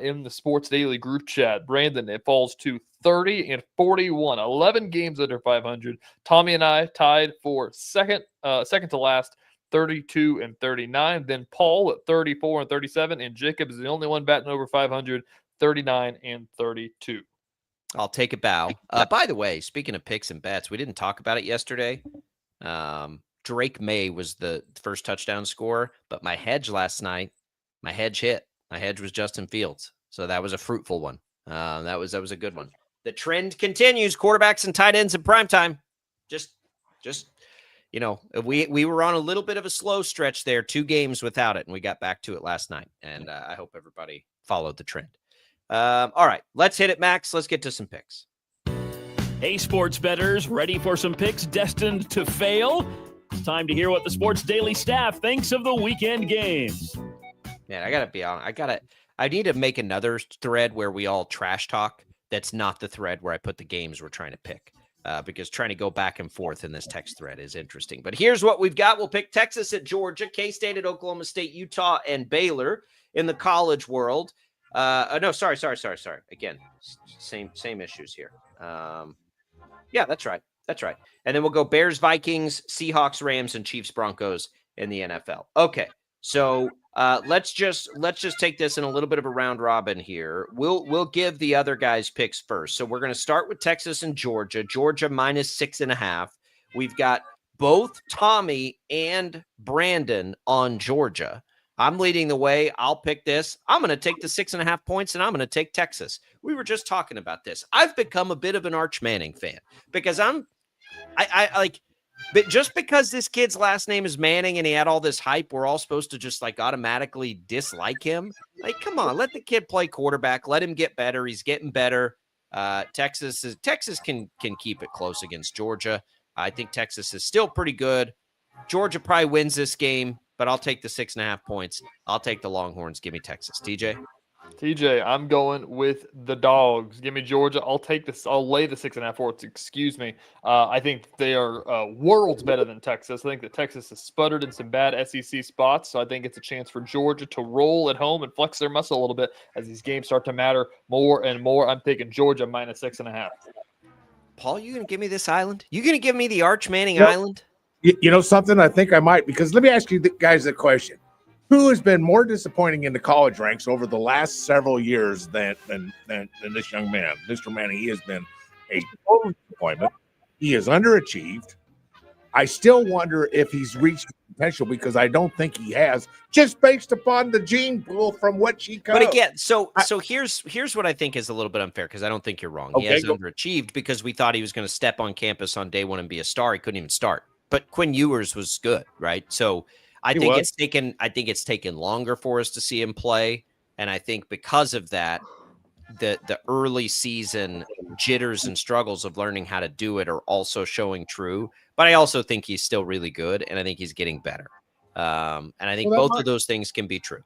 in the Sports Daily group chat. Brandon, it falls to 30-41, 11 games under 500. Tommy and I tied for second to last, 32-39. Then Paul at 34-37, and Jacob is the only one batting over 500, 39-32. I'll take a bow. By the way, speaking of picks and bets, we didn't talk about it yesterday. Drake May was the first touchdown scorer, but my hedge last night, my hedge hit. My hedge was Justin Fields, so that was a fruitful one. That was a good one. The trend continues. Quarterbacks and tight ends in primetime. Just we were on a little bit of a slow stretch there, 2 games without it, and we got back to it last night. And I hope everybody followed the trend. All right, let's hit it, Max. Let's get to some picks. Hey, sports bettors, ready for some picks destined to fail? It's time to hear what the Sports Daily staff thinks of the weekend games. Man, I gotta be honest. I need to make another thread where we all trash talk. That's not the thread where I put the games we're trying to pick. Because trying to go back and forth in this text thread is interesting. But here's what we've got. We'll pick Texas at Georgia, K-State at Oklahoma State, Utah, and Baylor in the college world. No, sorry. Again, same issues here. Yeah, that's right. And then we'll go Bears, Vikings, Seahawks, Rams, and Chiefs, Broncos in the NFL. Okay, so let's just take this in a little bit of a round robin here. We'll give the other guys picks first. So we're going to start with Texas and Georgia. Georgia -6.5. We've got both Tommy and Brandon on Georgia. I'm leading the way. I'll pick this. I'm going to take the 6.5 points, and I'm going to take Texas. We were just talking about this. I've become a bit of an Arch Manning fan because but just because this kid's last name is Manning and he had all this hype, we're all supposed to just like automatically dislike him. Like, come on, let the kid play quarterback. Let him get better. He's getting better. Texas can keep it close against Georgia. I think Texas is still pretty good. Georgia probably wins this game, but I'll take the 6.5 points. I'll take the Longhorns. Give me Texas. TJ, I'm going with the Dogs. Give me Georgia. I'll take this. I'll lay the 6.5 points. Excuse me. I think they are worlds better than Texas. I think that Texas has sputtered in some bad SEC spots, so I think it's a chance for Georgia to roll at home and flex their muscle a little bit as these games start to matter more and more. I'm taking Georgia -6.5. Paul, you gonna give me this island? You gonna give me the Arch Manning Island? You know something? I think I might, because let me ask you guys a question. Who has been more disappointing in the college ranks over the last several years than this young man, Mr. Manning? He has been a total disappointment. He has underachieved. I still wonder if he's reached potential, because I don't think he has, just based upon the gene pool from which he comes. But again, so here's what I think is a little bit unfair, because I don't think you're wrong. He has underachieved because we thought he was going to step on campus on day one and be a star. He couldn't even start. But Quinn Ewers was good, right? So I think it's taken longer for us to see him play, and I think because of that, the early season jitters and struggles of learning how to do it are also showing true. But I also think he's still really good, and I think he's getting better. And I think both of those things can be true.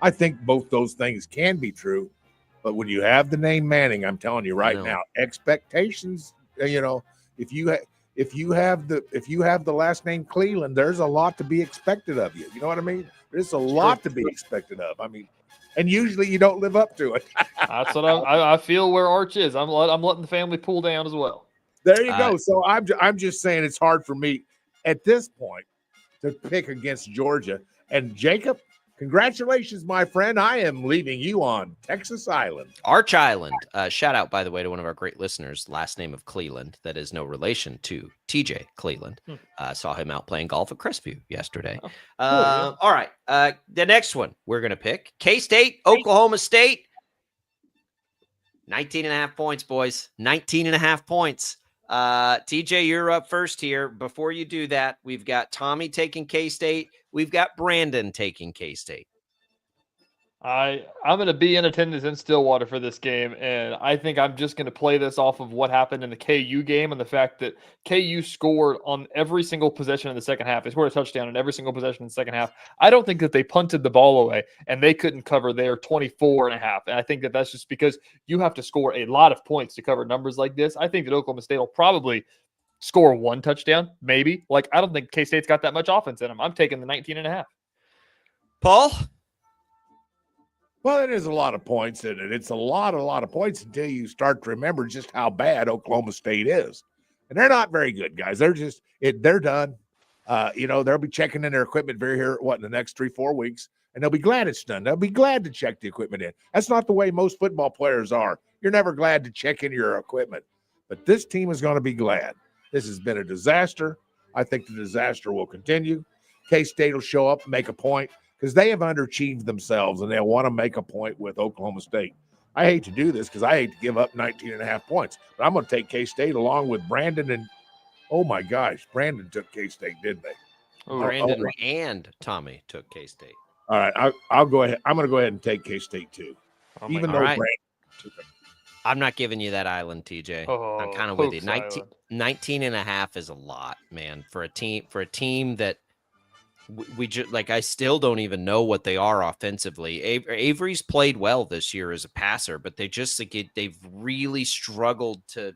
I think both those things can be true, but when you have the name Manning, I'm telling you right now, expectations. If you have the last name Cleveland, there's a lot to be expected of you. You know what I mean? There's a lot to be expected of. I mean, and usually you don't live up to it. That's what I feel where Arch is. I'm letting the family pull down as well. There you go. So I'm just saying it's hard for me at this point to pick against Georgia. And Jacob, congratulations, my friend. I am leaving you on Texas Island. Arch Island. Shout out, by the way, to one of our great listeners, last name of Cleland. That is no relation to TJ Cleland. Saw him out playing golf at Crestview yesterday. All right. The next one we're going to pick, K-State, Oklahoma State. 19.5 points, boys. 19.5 points. TJ, you're up first here. Before you do that, we've got Tommy taking K-State. We've got Brandon taking K-State. I'm going to be in attendance in Stillwater for this game, and I think I'm just going to play this off of what happened in the KU game and the fact that KU scored on every single possession in the second half. They scored a touchdown in every single possession in the second half. I don't think that they punted the ball away, and they couldn't cover their 24.5. And I think that that's just because you have to score a lot of points to cover numbers like this. I think that Oklahoma State will probably score one touchdown, maybe. Like, I don't think K-State's got that much offense in them. I'm taking the 19.5. Paul? Well, it is a lot of points in it. It's a lot of points until you start to remember just how bad Oklahoma State is. And they're not very good, guys. They're done. They'll be checking in their equipment in the next 3-4 weeks, and they'll be glad it's done. They'll be glad to check the equipment in. That's not the way most football players are. You're never glad to check in your equipment. But this team is going to be glad. This has been a disaster. I think the disaster will continue. K-State will show up and make a point, because they have underachieved themselves, and they'll want to make a point with Oklahoma State. I hate to do this because I hate to give up 19.5 points, but I'm going to take K-State along with Brandon. And, oh, my gosh, Brandon took K-State, didn't they? Brandon and Tommy took K-State. All right, I'll go ahead. I'm going to go ahead and take K-State too, even though Brandon took them. I'm not giving you that island, TJ. I'm kind of with you. 19.5 is a lot, man, for a team that we just like I still don't even know what they are offensively. Avery's played well this year as a passer, but they just they've really struggled to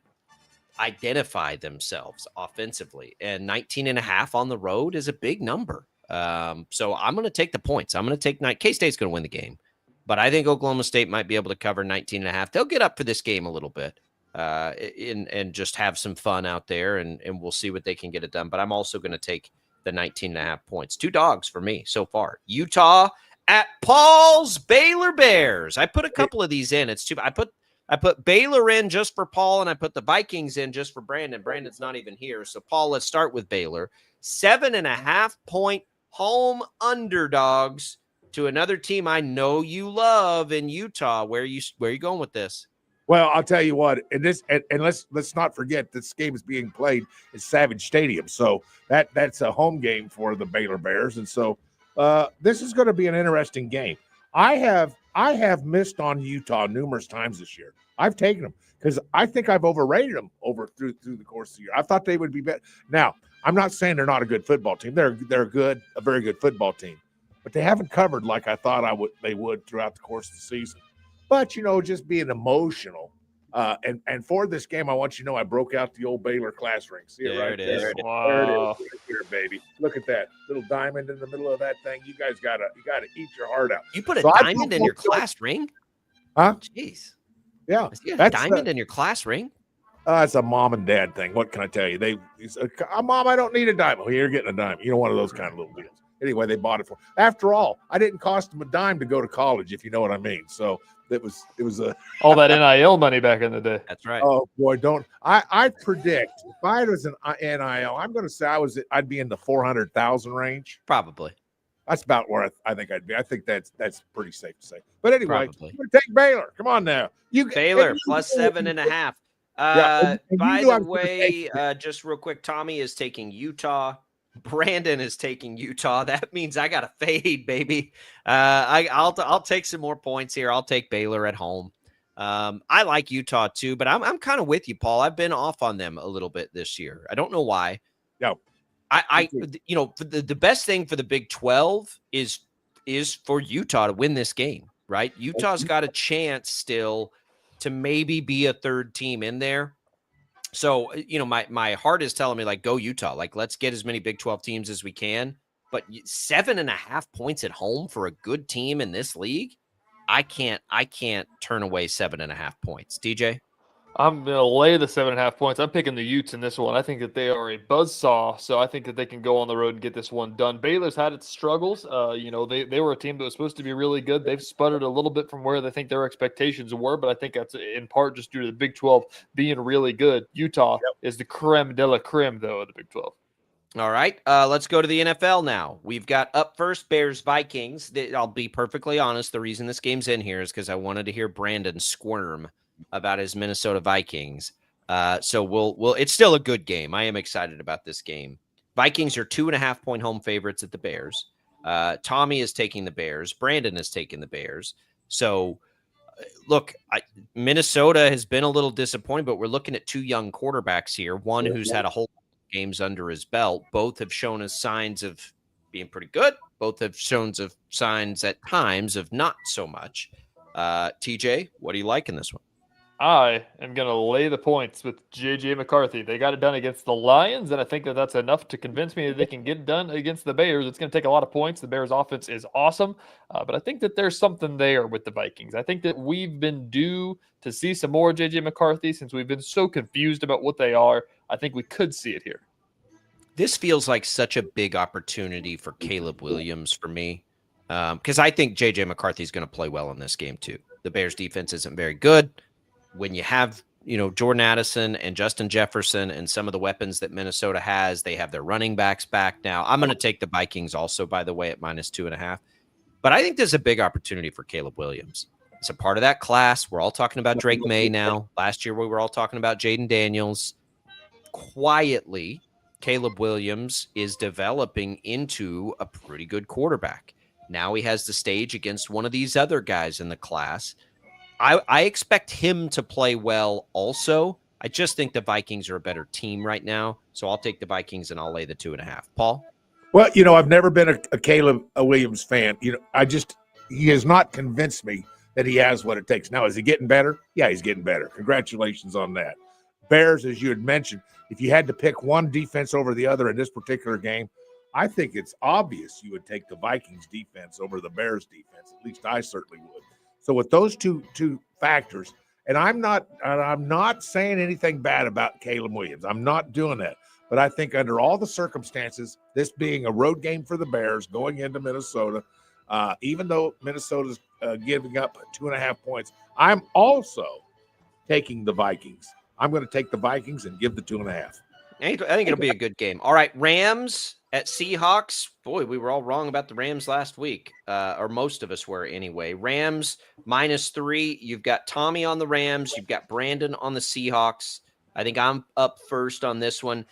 identify themselves offensively. And 19.5 on the road is a big number. So I'm going to take the points. I'm going to take K-State's going to win the game, but I think Oklahoma State might be able to cover 19.5. They'll get up for this game a little bit and just have some fun out there, and we'll see what they can get it done. But I'm also going to take the 19.5 points. 2 dogs for me so far. Utah at Paul's Baylor Bears. I put a couple of these in. It's too. I put Baylor in just for Paul, and I put the Vikings in just for Brandon. Brandon's not even here. So, Paul, let's start with Baylor. 7.5 point home underdogs to another team I know you love in Utah. Where are you going with this? Well, I'll tell you what, and let's not forget this game is being played at Savage Stadium, so that's a home game for the Baylor Bears, and so this is going to be an interesting game. I have missed on Utah numerous times this year. I've taken them because I think I've overrated them through the course of the year. I thought they would be better. Now, I'm not saying they're not a good football team. They're a very good football team, but they haven't covered like I thought they would throughout the course of the season. But, just being emotional. And for this game, I want you to know I broke out the old Baylor class ring. See it there right it there? is. Wow. There it is right there, baby. Look at that little diamond in the middle of that thing. You guys gotta eat your heart out. You put a So diamond in your class ring? Huh? Jeez. Yeah. You got a diamond in your class ring? It's a mom and dad thing. What can I tell you? Mom, I don't need a diamond. Well, you're getting a diamond. One of those kind of little deals. Anyway, they bought it for. After all, I didn't cost them a dime to go to college, if you know what I mean. So it was a all that NIL money back in the day. That's right. Oh boy, don't I predict if I was an NIL, I'm going to say I'd be in the 400,000 range. Probably. That's about where I think I'd be. I think that's pretty safe to say. But anyway, Probably. I'm going to take Baylor. Come on now, Baylor plus 7.5. By the way, just real quick, Tommy is taking Utah. Brandon is taking Utah. That means I got to fade, baby. I'll take some more points here. I'll take Baylor at home. I like Utah too, but I'm kind of with you, Paul. I've been off on them a little bit this year. I don't know why. No, the best thing for the Big 12 is for Utah to win this game, right? Utah's got a chance still to maybe be a third team in there. So, my heart is telling me, like, go Utah. Like, let's get as many Big 12 teams as we can. But 7.5 points at home for a good team in this league, I can't turn away 7.5 points. DJ? I'm going to lay the 7.5 points. I'm picking the Utes in this one. I think that they are a buzzsaw, so I think that they can go on the road and get this one done. Baylor's had its struggles. They were a team that was supposed to be really good. They've sputtered a little bit from where they think their expectations were, but I think that's in part just due to the Big 12 being really good. Utah is the creme de la creme, though, of the Big 12. All right, let's go to the NFL now. We've got up first Bears-Vikings. I'll be perfectly honest. The reason this game's in here is because I wanted to hear Brandon squirm about his Minnesota Vikings. So we'll it's still a good game. I am excited about this game. Vikings are 2.5 point home favorites at the Bears. Tommy is taking the Bears. Brandon is taking the Bears. So look, Minnesota has been a little disappointing, but we're looking at 2 young quarterbacks here. One who's had a whole games under his belt. Both have shown us signs of being pretty good. Both have shown signs at times of not so much. TJ, what do you like in this one? I am going to lay the points with J.J. McCarthy. They got it done against the Lions, and I think that that's enough to convince me that they can get it done against the Bears. It's going to take a lot of points. The Bears' offense is awesome, but I think that there's something there with the Vikings. I think that we've been due to see some more J.J. McCarthy since we've been so confused about what they are. I think we could see it here. This feels like such a big opportunity for Caleb Williams for me because I think J.J. McCarthy is going to play well in this game too. The Bears' defense isn't very good. When you have, Jordan Addison and Justin Jefferson and some of the weapons that Minnesota has, they have their running backs back now. I'm going to take the Vikings also, by the way, at -2.5. But I think there's a big opportunity for Caleb Williams. It's a part of that class. We're all talking about Drake May now. Last year, we were all talking about Jaden Daniels. Quietly, Caleb Williams is developing into a pretty good quarterback. Now he has the stage against one of these other guys in the class. I expect him to play well also. I just think the Vikings are a better team right now. So I'll take the Vikings and I'll lay the 2.5. Paul? Well, I've never been a Caleb Williams fan. He has not convinced me that he has what it takes. Now, is he getting better? Yeah, he's getting better. Congratulations on that. Bears, as you had mentioned, if you had to pick one defense over the other in this particular game, I think it's obvious you would take the Vikings defense over the Bears defense. At least I certainly would. So with those two factors, and I'm not saying anything bad about Caleb Williams. I'm not doing that. But I think under all the circumstances, this being a road game for the Bears going into Minnesota, even though Minnesota's giving up 2.5 points, I'm also taking the Vikings. I'm going to take the Vikings and give the 2.5. I think it'll be a good game. All right, Rams at Seahawks. Boy, we were all wrong about the Rams last week, or most of us were anyway. Rams -3. You've got Tommy on the Rams. You've got Brandon on the Seahawks. I think I'm up first on this one.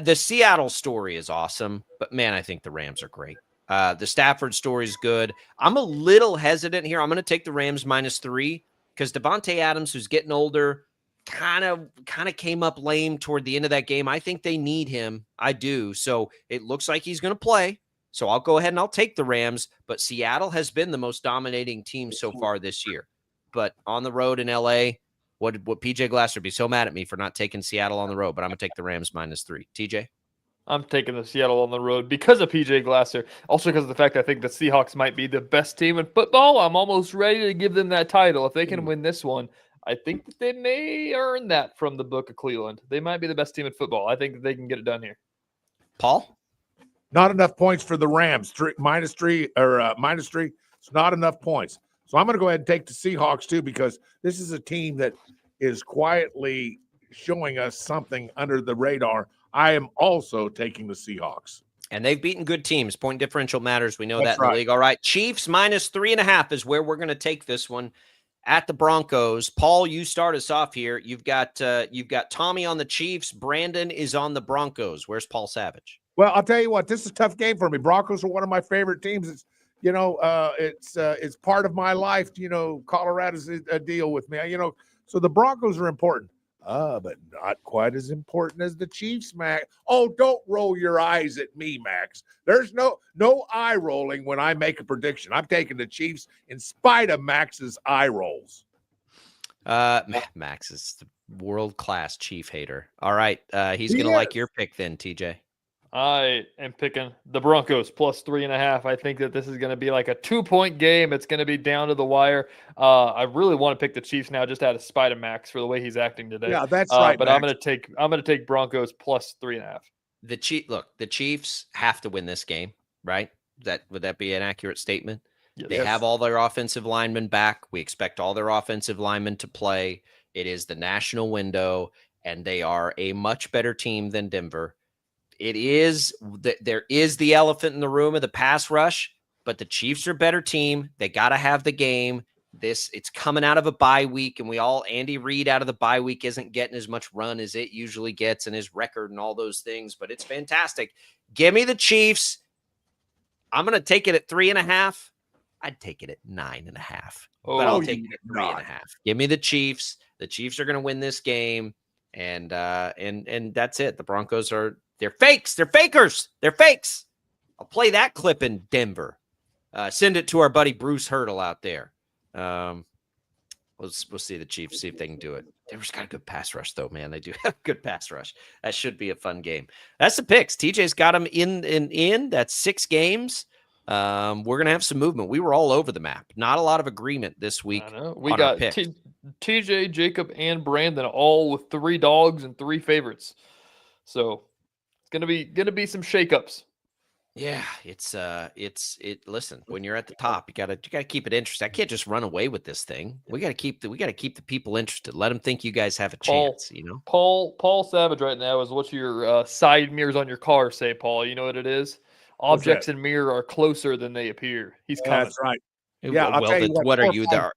The Seattle story is awesome, but man, I think the Rams are great. The Stafford story is good. I'm a little hesitant here. I'm going to take the Rams -3 because Devontae Adams, who's getting older, kind of came up lame toward the end of that game. I think they need him. I do. So it looks like he's going to play. So I'll go ahead and I'll take the Rams. But Seattle has been the most dominating team so far this year. But on the road in LA, what PJ Glasser would be so mad at me for not taking Seattle on the road, but I'm going to take the Rams -3. TJ? I'm taking the Seattle on the road because of PJ Glasser. Also because of the fact that I think the Seahawks might be the best team in football. I'm almost ready to give them that title. If they can win this one, I think that they may earn that from the Book of Cleveland. They might be the best team in football. I think that they can get it done here. Paul? Not enough points for the Rams. -3 It's not enough points. So I'm going to go ahead and take the Seahawks too, because this is a team that is quietly showing us something under the radar. I am also taking the Seahawks. And they've beaten good teams. Point differential matters. We know That's that in the right. league. All right. Chiefs -3.5 is where we're going to take this one at the Broncos. Paul, you start us off here. You've got Tommy on the Chiefs. Brandon is on the Broncos. Where's Paul Savage? Well, I'll tell you what, this is a tough game for me. Broncos are one of my favorite teams. It's it's part of my life. Colorado's a deal with me. So the Broncos are important. But not quite as important as the Chiefs, Max. Oh, don't roll your eyes at me, Max. There's no eye rolling when I make a prediction. I'm taking the Chiefs in spite of Max's eye rolls. Max is the world-class Chief hater. All right. He's going to like your pick then, TJ. I am picking the Broncos +3.5. I think that this is going to be like a 2-point game. It's going to be down to the wire. I really want to pick the Chiefs now, just out of spite of Max for the way he's acting today. Yeah, that's right. But Max. I'm going to take Broncos +3.5. The Chiefs have to win this game, right? Would that be an accurate statement? Yes. They have all their offensive linemen back. We expect all their offensive linemen to play. It is the national window, and they are a much better team than Denver. There is the elephant in the room of the pass rush, but the Chiefs are a better team. They got to have the game. It's coming out of a bye week, and Andy Reid out of the bye week isn't getting as much run as it usually gets in his record and all those things, but it's fantastic. Give me the Chiefs. I'm going to take it at 3.5. I'd take it at 9.5, but I'll take it at 3.5. Give me the Chiefs. The Chiefs are going to win this game, and that's it. The Broncos they're fakes. They're fakers. They're fakes. I'll play that clip in Denver. Send it to our buddy Bruce Hurdle out there. We'll see the Chiefs, see if they can do it. Denver's got a good pass rush, though, man. They do have a good pass rush. That should be a fun game. That's the picks. TJ's got them in. That's 6 games. We're going to have some movement. We were all over the map. Not a lot of agreement this week. We got TJ, Jacob, and Brandon all with 3 dogs and 3 favorites. So it's gonna be some shakeups. Yeah, listen, when you're at the top, you gotta keep it interesting. I can't just run away with this thing. We gotta keep the people interested. Let them think you guys have a chance, Paul Savage right now is what your side mirrors on your car say, Paul. You know what it is? Objects in mirror are closer than they appear. He's That's right. Yeah, I'll tell you what are you there?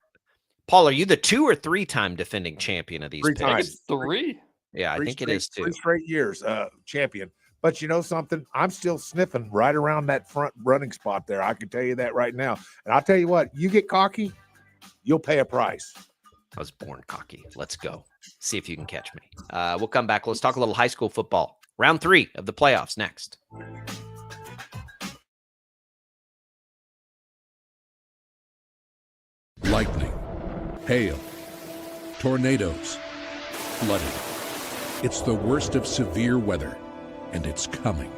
Paul, are you the 2 or 3-time defending champion of these 3 picks? times. I think it's 3. Yeah, I think it is 2. 3 straight years champion. But you know something? I'm still sniffing right around that front running spot there. I can tell you that right now. And I'll tell you what, you get cocky, you'll pay a price. I was born cocky. Let's go. See if you can catch me. We'll come back. Let's talk a little high school football. Round 3 of the playoffs next. lightning, hail, tornadoes, flooding. It's the worst of severe weather, and it's coming.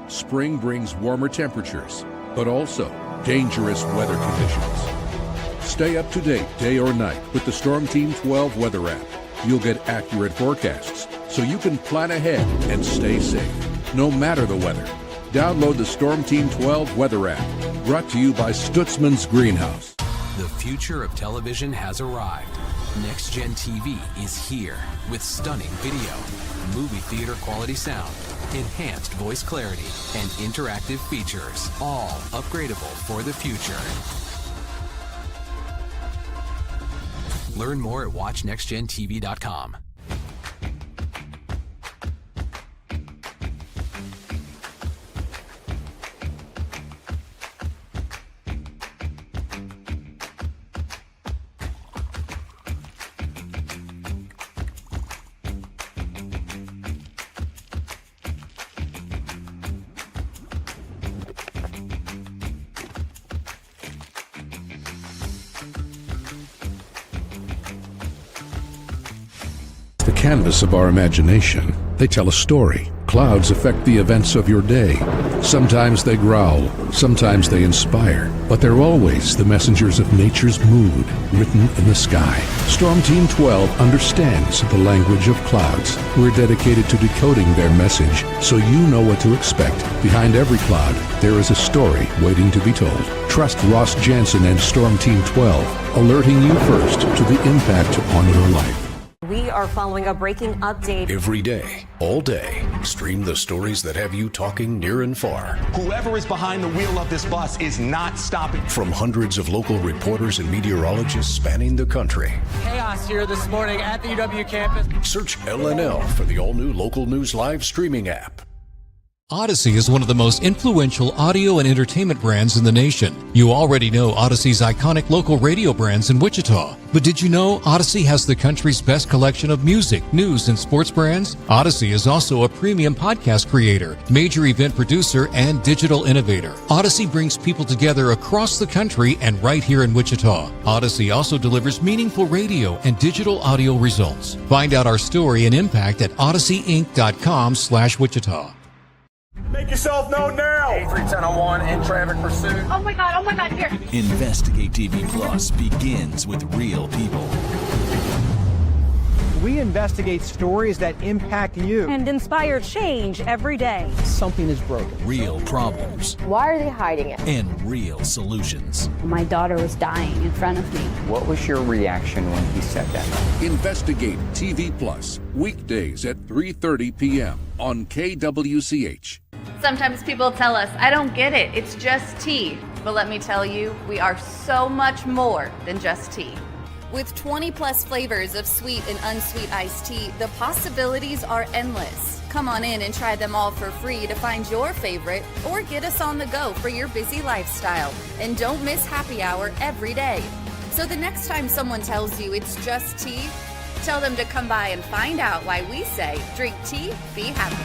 Spring brings warmer temperatures, but also dangerous weather conditions. Stay up to date day or night with the Storm Team 12 weather app. You'll get accurate forecasts, so you can plan ahead and stay safe, no matter the weather. Download the Storm Team 12 weather app, brought to you by Stutzman's Greenhouse. The future of television has arrived. Next Gen TV is here with stunning video, movie theater quality sound, enhanced voice clarity, and interactive features, all upgradable for the future. Learn more at watchnextgentv.com. The canvas of our imagination. They tell a story. Clouds affect the events of your day. Sometimes they growl, sometimes they inspire, but they're always the messengers of nature's mood, written in the sky. Storm Team 12 understands the language of clouds. We're dedicated to decoding their message, so you know what to expect. Behind every cloud, there is a story waiting to be told. Trust Ross Jansen and Storm Team 12, alerting you first to the impact on your life. We are following a breaking update. Every day, all day, stream the stories that have you talking near and far. Whoever is behind the wheel of this bus is not stopping. From hundreds of local reporters and meteorologists spanning the country. Chaos here this morning at the UW campus. Search LNL for the all-new Local News Live streaming app. Odyssey is one of the most influential audio and entertainment brands in the nation. You already know Odyssey's iconic local radio brands in Wichita. But did you know Odyssey has the country's best collection of music, news, and sports brands? Odyssey is also a premium podcast creator, major event producer, and digital innovator. Odyssey brings people together across the country and right here in Wichita. Odyssey also delivers meaningful radio and digital audio results. Find out our story and impact at odysseyinc.com/Wichita. Make yourself known now. 310-01 in traffic pursuit. Oh my God, here. Investigate TV Plus begins with real people. We investigate stories that impact you. And inspire change every day. Something is broken. Real problems. Why are they hiding it? And real solutions. My daughter was dying in front of me. What was your reaction when he said that? Investigate TV Plus, weekdays at 3:30 p.m. on KWCH. Sometimes people tell us, I don't get it, it's just tea. But let me tell you, we are so much more than just tea. With 20 plus flavors of sweet and unsweet iced tea, the possibilities are endless. Come on in and try them all for free to find your favorite, or get us on the go for your busy lifestyle. And don't miss happy hour every day. So the next time someone tells you it's just tea, tell them to come by and find out why we say, drink tea, be happy.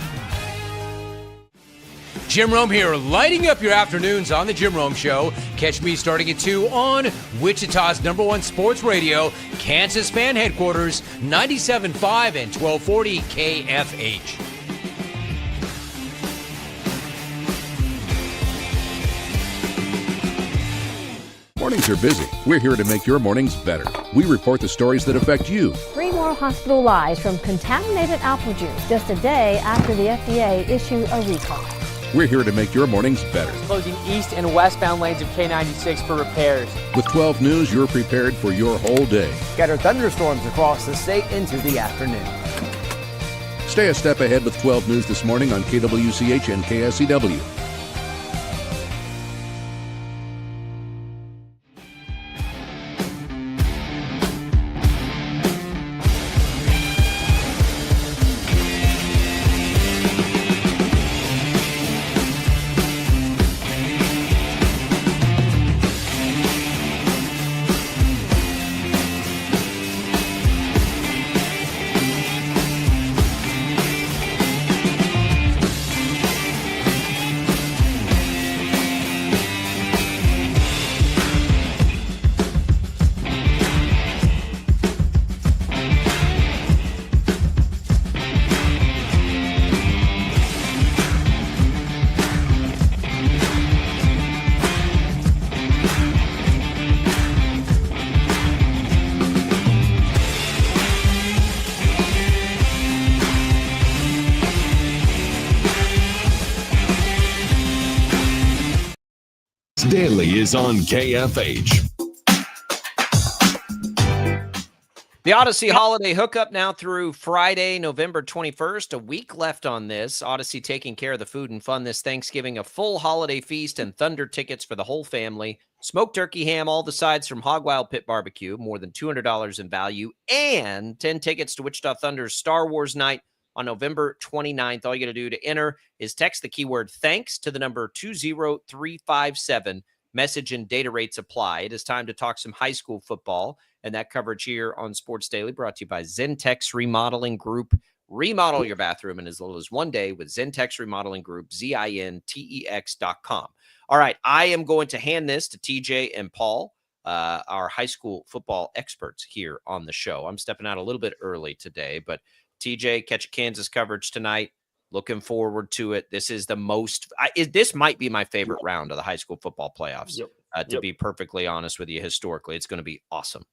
Jim Rome here, lighting up your afternoons on The Jim Rome Show. Catch me starting at 2 on Wichita's #1 sports radio, Kansas Fan Headquarters, 97.5 and 1240 KFH. Mornings are busy. We're here to make your mornings better. We report the stories that affect you. 3 more hospital lies from contaminated apple juice just a day after the FDA issued a recall. We're here to make your mornings better. Closing east and westbound lanes of K96 for repairs. With 12 News, you're prepared for your whole day. Scattered thunderstorms across the state into the afternoon. Stay a step ahead with 12 News this morning on KWCH and KSCW. Daily is on KFH. The Odyssey Holiday Hookup now through Friday, November 21st. A week left on this. Odyssey taking care of the food and fun this Thanksgiving. A full holiday feast and Thunder tickets for the whole family. Smoked turkey ham, all the sides from Hog Wild Pit Barbecue. More than $200 in value. And 10 tickets to Wichita Thunder's Star Wars night on November 29th. All you got to do to enter is text the keyword thanks to the number 20357. Message and data rates apply. It is time to talk some high school football. And that coverage here on Sports Daily brought to you by Zentex Remodeling Group. Remodel your bathroom in as little as one day with Zentex Remodeling Group, ZINTEX.com. All right, I am going to hand this to TJ and Paul, our high school football experts here on the show. I'm stepping out a little bit early today, but TJ, Catch a Kansas coverage tonight. Looking forward to it. This is the most this might be my favorite round of the high school football playoffs. To be perfectly honest with you, historically, it's going to be awesome.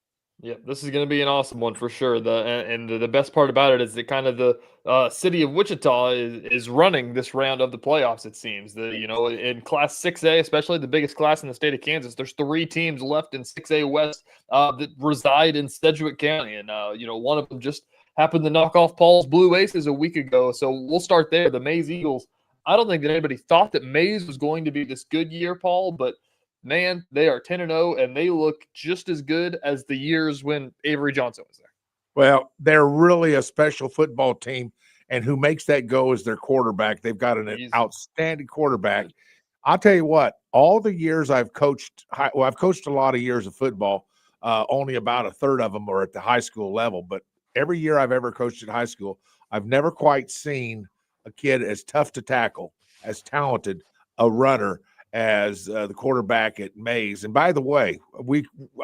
Yeah, this is going to be an awesome one for sure. The best part about it is that kind of the city of Wichita is running this round of the playoffs. It seems that in Class 6A, especially the biggest class in the state of Kansas, there's 3 teams left in 6A West that reside in Sedgwick County, and one of them just happened to knock off Paul's Blue Aces a week ago. So we'll start there. The Maize Eagles. I don't think that anybody thought that Maize was going to be this good year, Paul, but man, they are 10-0, and they look just as good as the years when Avery Johnson was there. Well, they're really a special football team, and who makes that go is their quarterback. They've got an outstanding quarterback. I'll tell you what, all the years I've coached a lot of years of football, only about a third of them are at the high school level, but every year I've ever coached at high school, I've never quite seen a kid as tough to tackle, as talented a runner as the quarterback at Maize. And by the way,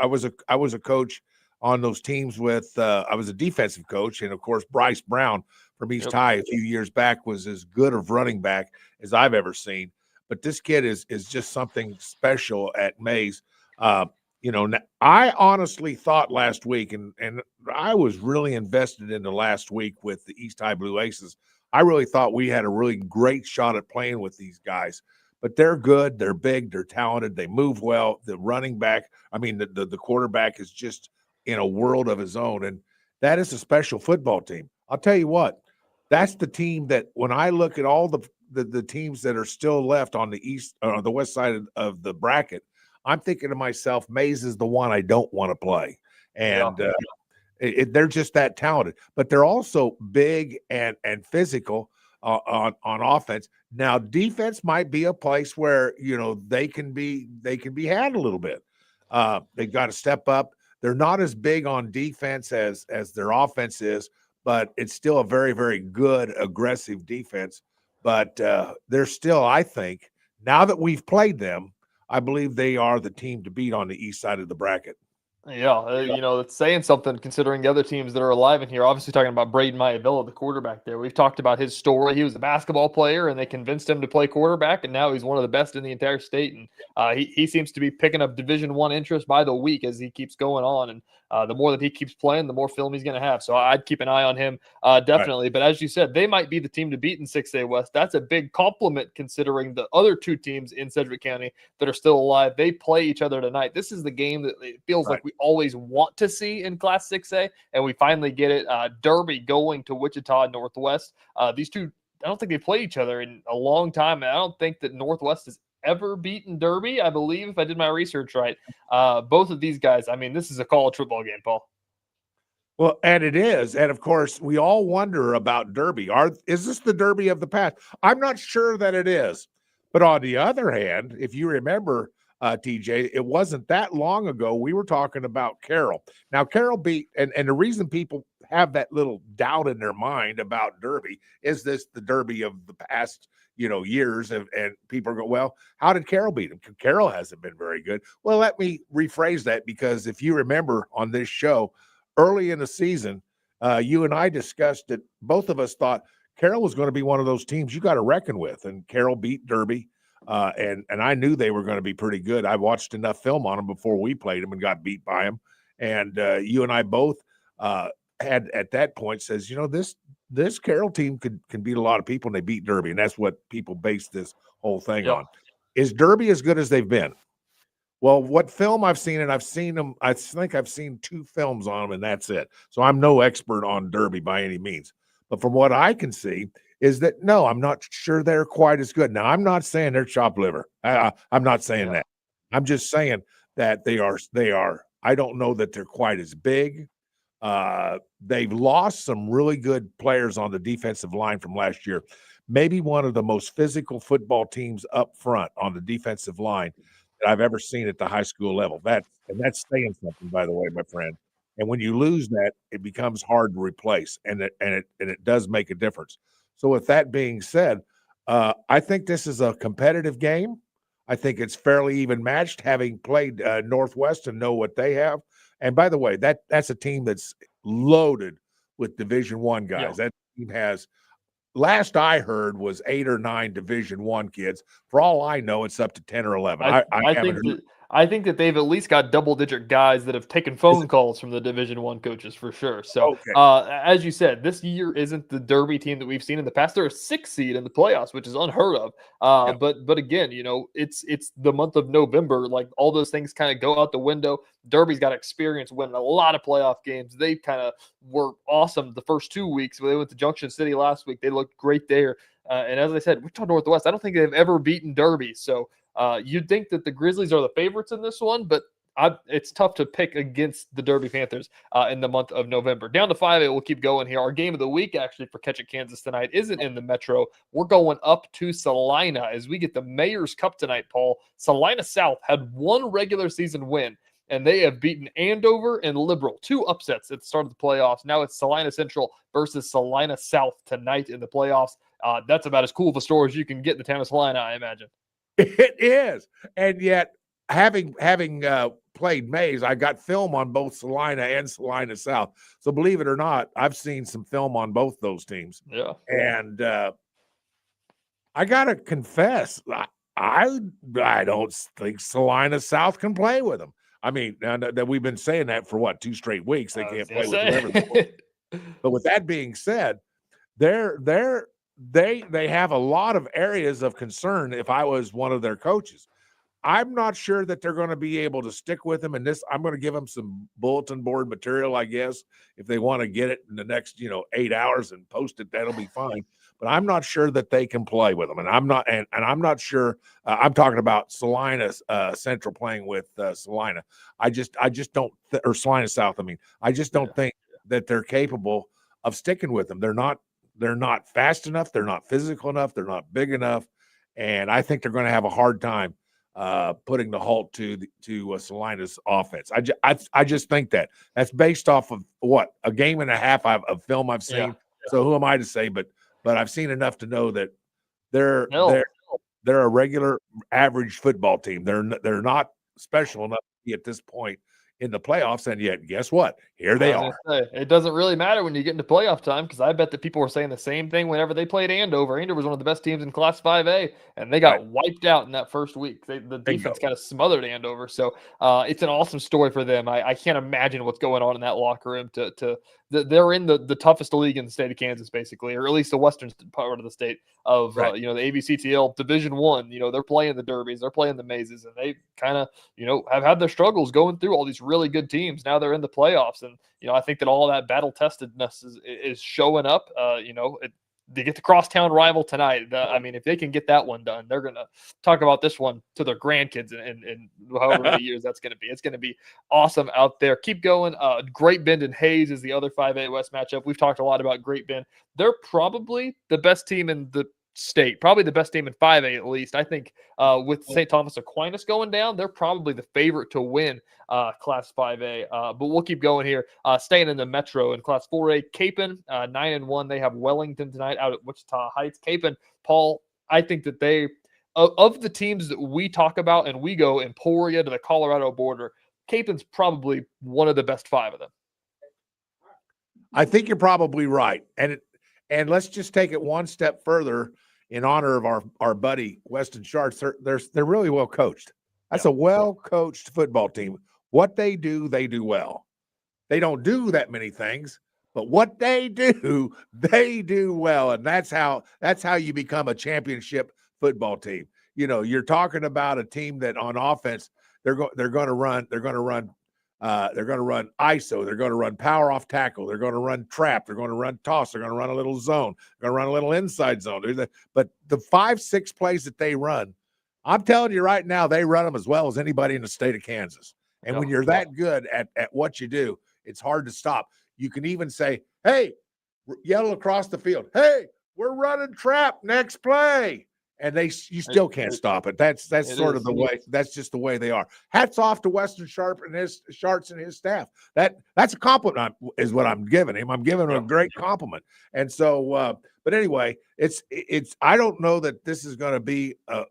I was a coach on those teams with I was a defensive coach, and of course Bryce Brown from East High a few years back was as good of running back as I've ever seen. But this kid is just something special at Maize. I honestly thought last week, and I was really invested in the last week with the East High Blue Aces. I really thought we had a really great shot at playing with these guys. But they're good, they're big, they're talented, they move well. The running back, the quarterback is just in a world of his own. And that is a special football team. I'll tell you what, that's the team that when I look at all the teams that are still left on the west side of the bracket, I'm thinking to myself, Maize is the one I don't want to play. And they're just that talented. But they're also big and physical on offense. Now, defense might be a place where they can be had a little bit. They've got to step up. They're not as big on defense as their offense is, but it's still a very, very good aggressive defense. But they're still, I think, now that we've played them, I believe they are the team to beat on the east side of the bracket. Yeah, it's saying something considering the other teams that are alive in here. Obviously talking about Braden Maivilla, the quarterback there. We've talked about his story. He was a basketball player, and they convinced him to play quarterback, and now he's one of the best in the entire state. And he seems to be picking up Division I interest by the week as he keeps going on. And the more that he keeps playing, the more film he's going to have. So I'd keep an eye on him, definitely. Right. But as you said, they might be the team to beat in 6A West. That's a big compliment considering the other 2 teams in Sedgwick County that are still alive. They play each other tonight. This is the game that it feels like we always want to see in Class 6A, and we finally get it. Derby going to Wichita Northwest. These two, I don't think they played each other in a long time. And I don't think that Northwest has ever beaten Derby, I believe, if I did my research right. Both of these guys, this is a college football game, Paul. Well, and it is. And of course, we all wonder about Derby. Is this the Derby of the past? I'm not sure that it is. But on the other hand, if you remember, TJ, it wasn't that long ago we were talking about Carroll. Now, Carroll beat, and the reason people have that little doubt in their mind about Derby is this the Derby of the past years, and people go, well, how did Carroll beat him? Carroll hasn't been very good. Well, let me rephrase that, because if you remember on this show, early in the season, you and I discussed that both of us thought Carroll was going to be one of those teams you got to reckon with, and Carroll beat Derby, and I knew they were going to be pretty good. I watched enough film on them before we played them and got beat by them, and you and I both had at that point says, this Carroll team can beat a lot of people, and they beat Derby, and that's what people base this whole thing on. Is Derby as good as they've been? Well, what film I've seen, and I've seen them, I think I've seen 2 films on them, and that's it. So I'm no expert on Derby by any means. But from what I can see, is that no, I'm not sure they're quite as good. Now, I'm not saying they're chopped liver. I'm not saying that. I'm just saying that they are. I don't know that they're quite as big. They've lost some really good players on the defensive line from last year. Maybe one of the most physical football teams up front on the defensive line that I've ever seen at the high school level. That's saying something, by the way, my friend. And when you lose that, it becomes hard to replace, and it does make a difference. So, with that being said, I think this is a competitive game. I think it's fairly even matched, having played Northwest and know what they have. And by the way, that's a team that's loaded with Division I guys. That team has, last I heard, was 8 or 9 Division I kids. For all I know, it's up to 10 or 11. I think that they've at least got double-digit guys that have taken phone calls from the Division I coaches for sure. So, as you said, this year isn't the Derby team that we've seen in the past. They're a 6th seed in the playoffs, which is unheard of. But again, it's the month of November. Like, all those things kind of go out the window. Derby's got experience winning a lot of playoff games. They kind of were awesome the first 2 weeks. They went to Junction City last week. They looked great there. And as I said, Wichita Northwest, I don't think they've ever beaten Derby. So you'd think that the Grizzlies are the favorites in this one, but it's tough to pick against the Derby Panthers in the month of November. Down to 5A, we'll keep going here. Our game of the week, actually, for Catch It Kansas tonight isn't in the Metro. We're going up to Salina as we get the Mayor's Cup tonight, Paul. Salina South had 1 regular season win, and they have beaten Andover and Liberal, 2 upsets at the start of the playoffs. Now it's Salina Central versus Salina South tonight in the playoffs. That's about as cool of a story as you can get in the town of Salina, I imagine. It is. And yet, having played Mays, I got film on both Salina and Salina South. So believe it or not, I've seen some film on both those teams. Yeah. And I got to confess, I don't think Salina South can play with them. I mean, that we've been saying that for 2 straight weeks. They can't play with whoever. But with that being said, they have a lot of areas of concern. If I was one of their coaches, I'm not sure that they're going to be able to stick with them. And I'm going to give them some bulletin board material, I guess, if they want to get it in the next 8 hours and post it, that'll be fine. But I'm not sure that they can play with them, and I'm not sure. I'm talking about Salina Central playing with Salina. I just don't, or Salina South. I mean, I just don't think that they're capable of sticking with them. They're not fast enough. They're not physical enough. They're not big enough, and I think they're going to have a hard time putting the halt to Salina's offense. I just think that's based off of a game and a half of film I've seen. Yeah. So who am I to say? But I've seen enough to know that they're a regular average football team. They're not special enough to be at this point in the playoffs, and yet guess what? Here they are. It doesn't really matter when you get into playoff time, because I bet that people were saying the same thing whenever they played Andover. Andover was one of the best teams in Class 5A, and they got wiped out in that first week. The defense kind of smothered Andover. So it's an awesome story for them. I can't imagine what's going on in that locker room. They're in the toughest league in the state of Kansas, basically, or at least the western part of the state of the ABCTL Division I. They're playing the Derbies, they're playing the Mazes, and they kind of have had their struggles going through all these really good teams. Now they're in the playoffs, and I think that all that battle testedness is showing up. They get the crosstown rival tonight. If they can get that one done, they're going to talk about this one to their grandkids in however many years that's going to be. It's going to be awesome out there. Keep going. Great Bend and Hayes is the other 5A West matchup. We've talked a lot about Great Bend. They're probably the best team in the state, probably the best team in 5A at least. I think with St. Thomas Aquinas going down, they're probably the favorite to win Class 5A. But we'll keep going here. Staying in the Metro in Class 4A, Capon 9-1. They have Wellington tonight out at Wichita Heights. Capon, Paul, I think that they of the teams that we talk about and we go Emporia to the Colorado border, Capon's probably one of the best 5 of them. I think you're probably right, and let's just take it one step further in honor of our buddy Weston Sharks. They're really well coached. That's a well coached football team. What they do well. They don't do that many things, but what they do well, and that's how you become a championship football team. You're talking about a team that on offense They're going to run ISO. They're going to run power off tackle. They're going to run trap. They're going to run toss. They're going to run a little zone. They're going to run a little inside zone. But the 5-6 plays that they run, I'm telling you right now, they run them as well as anybody in the state of Kansas. And when you're that good at what you do, it's hard to stop. You can even say, hey, yell across the field, hey, we're running trap next play. And you still can't stop it. That's sort of the way. That's just the way they are. Hats off to Weston Sharp and his Sharps and his staff. That's a compliment is what I'm giving him. I'm giving him a great compliment. And so, but anyway, it's. I don't know that this is going to be a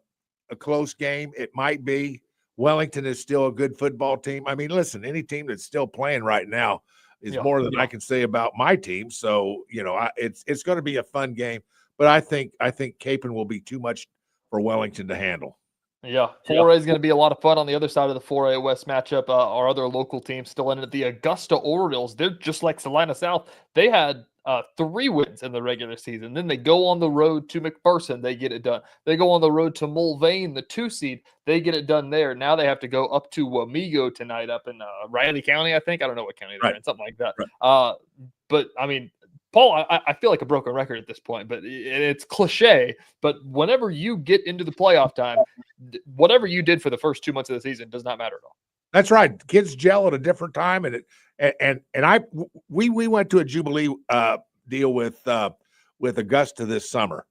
close game. It might be. Wellington is still a good football team. I mean, listen, any team that's still playing right now is more than I can say about my team. So it's going to be a fun game. But I think Capon will be too much for Wellington to handle. Yeah, 4A is going to be a lot of fun on the other side of the 4A West matchup. Our other local teams still in it. The Augusta Orioles, they're just like Salina South. They had 3 wins in the regular season. Then they go on the road to McPherson. They get it done. They go on the road to Mulvane, the 2 seed. They get it done there. Now they have to go up to Wamego tonight up in Riley County, I think. I don't know what county they're in, something like that. Right. But, I mean, Paul, I feel like a broken record at this point, but it's cliche. But whenever you get into the playoff time, whatever you did for the first 2 months of the season does not matter at all. That's right. Kids gel at a different time, we went to a Jubilee deal with Augusta this summer,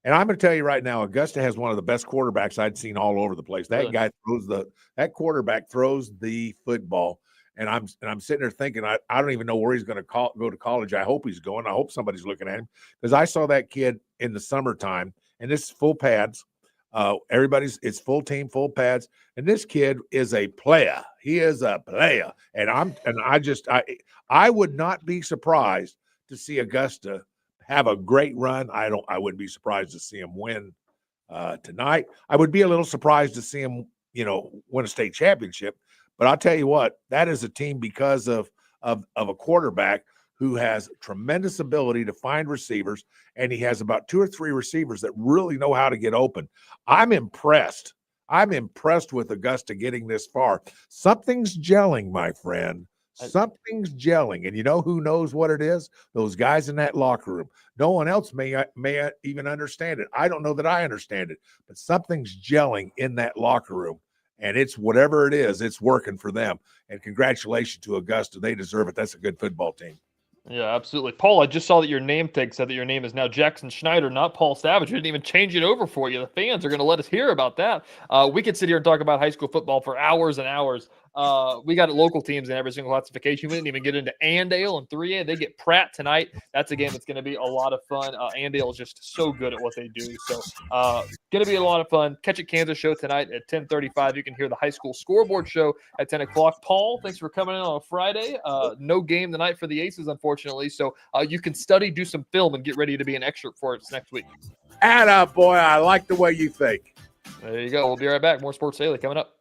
and I'm going to tell you right now, Augusta has one of the best quarterbacks I'd seen all over the place. That guy that quarterback throws the football. And I'm sitting there thinking, I don't even know where he's going to go to college. I hope he's going. I hope somebody's looking at him, because I saw that kid in the summertime, and this is full pads. It's full team, full pads, and this kid is a player. He is a player, and I would not be surprised to see Augusta have a great run. I wouldn't be surprised to see him win tonight. I would be a little surprised to see him, win a state championship. But I'll tell you what, that is a team because of a quarterback who has tremendous ability to find receivers, and he has about 2 or 3 receivers that really know how to get open. I'm impressed. I'm impressed with Augusta getting this far. Something's gelling, my friend. Something's gelling. And you know who knows what it is? Those guys in that locker room. No one else may even understand it. I don't know that I understand it, but something's gelling in that locker room. And it's whatever it is, it's working for them. And congratulations to Augusta. They deserve it. That's a good football team. Yeah, absolutely. Paul, I just saw that your name tag said that your name is now Jackson Schneider, not Paul Savage. We didn't even change it over for you. The fans are going to let us hear about that. We could sit here and talk about high school football for hours and hours. We got local teams in every single classification. We didn't even get into Andale and 3A. They get Pratt tonight. That's a game that's going to be a lot of fun. Andale is just so good at what they do. So going to be a lot of fun. Catch It Kansas show tonight at 10:35. You can hear the high school scoreboard show at 10 o'clock. Paul, thanks for coming in on a Friday. No game tonight for the Aces, unfortunately. So you can study, do some film, and get ready to be an excerpt for us next week. Atta boy, I like the way you think. There you go. We'll be right back. More Sports Daily coming up.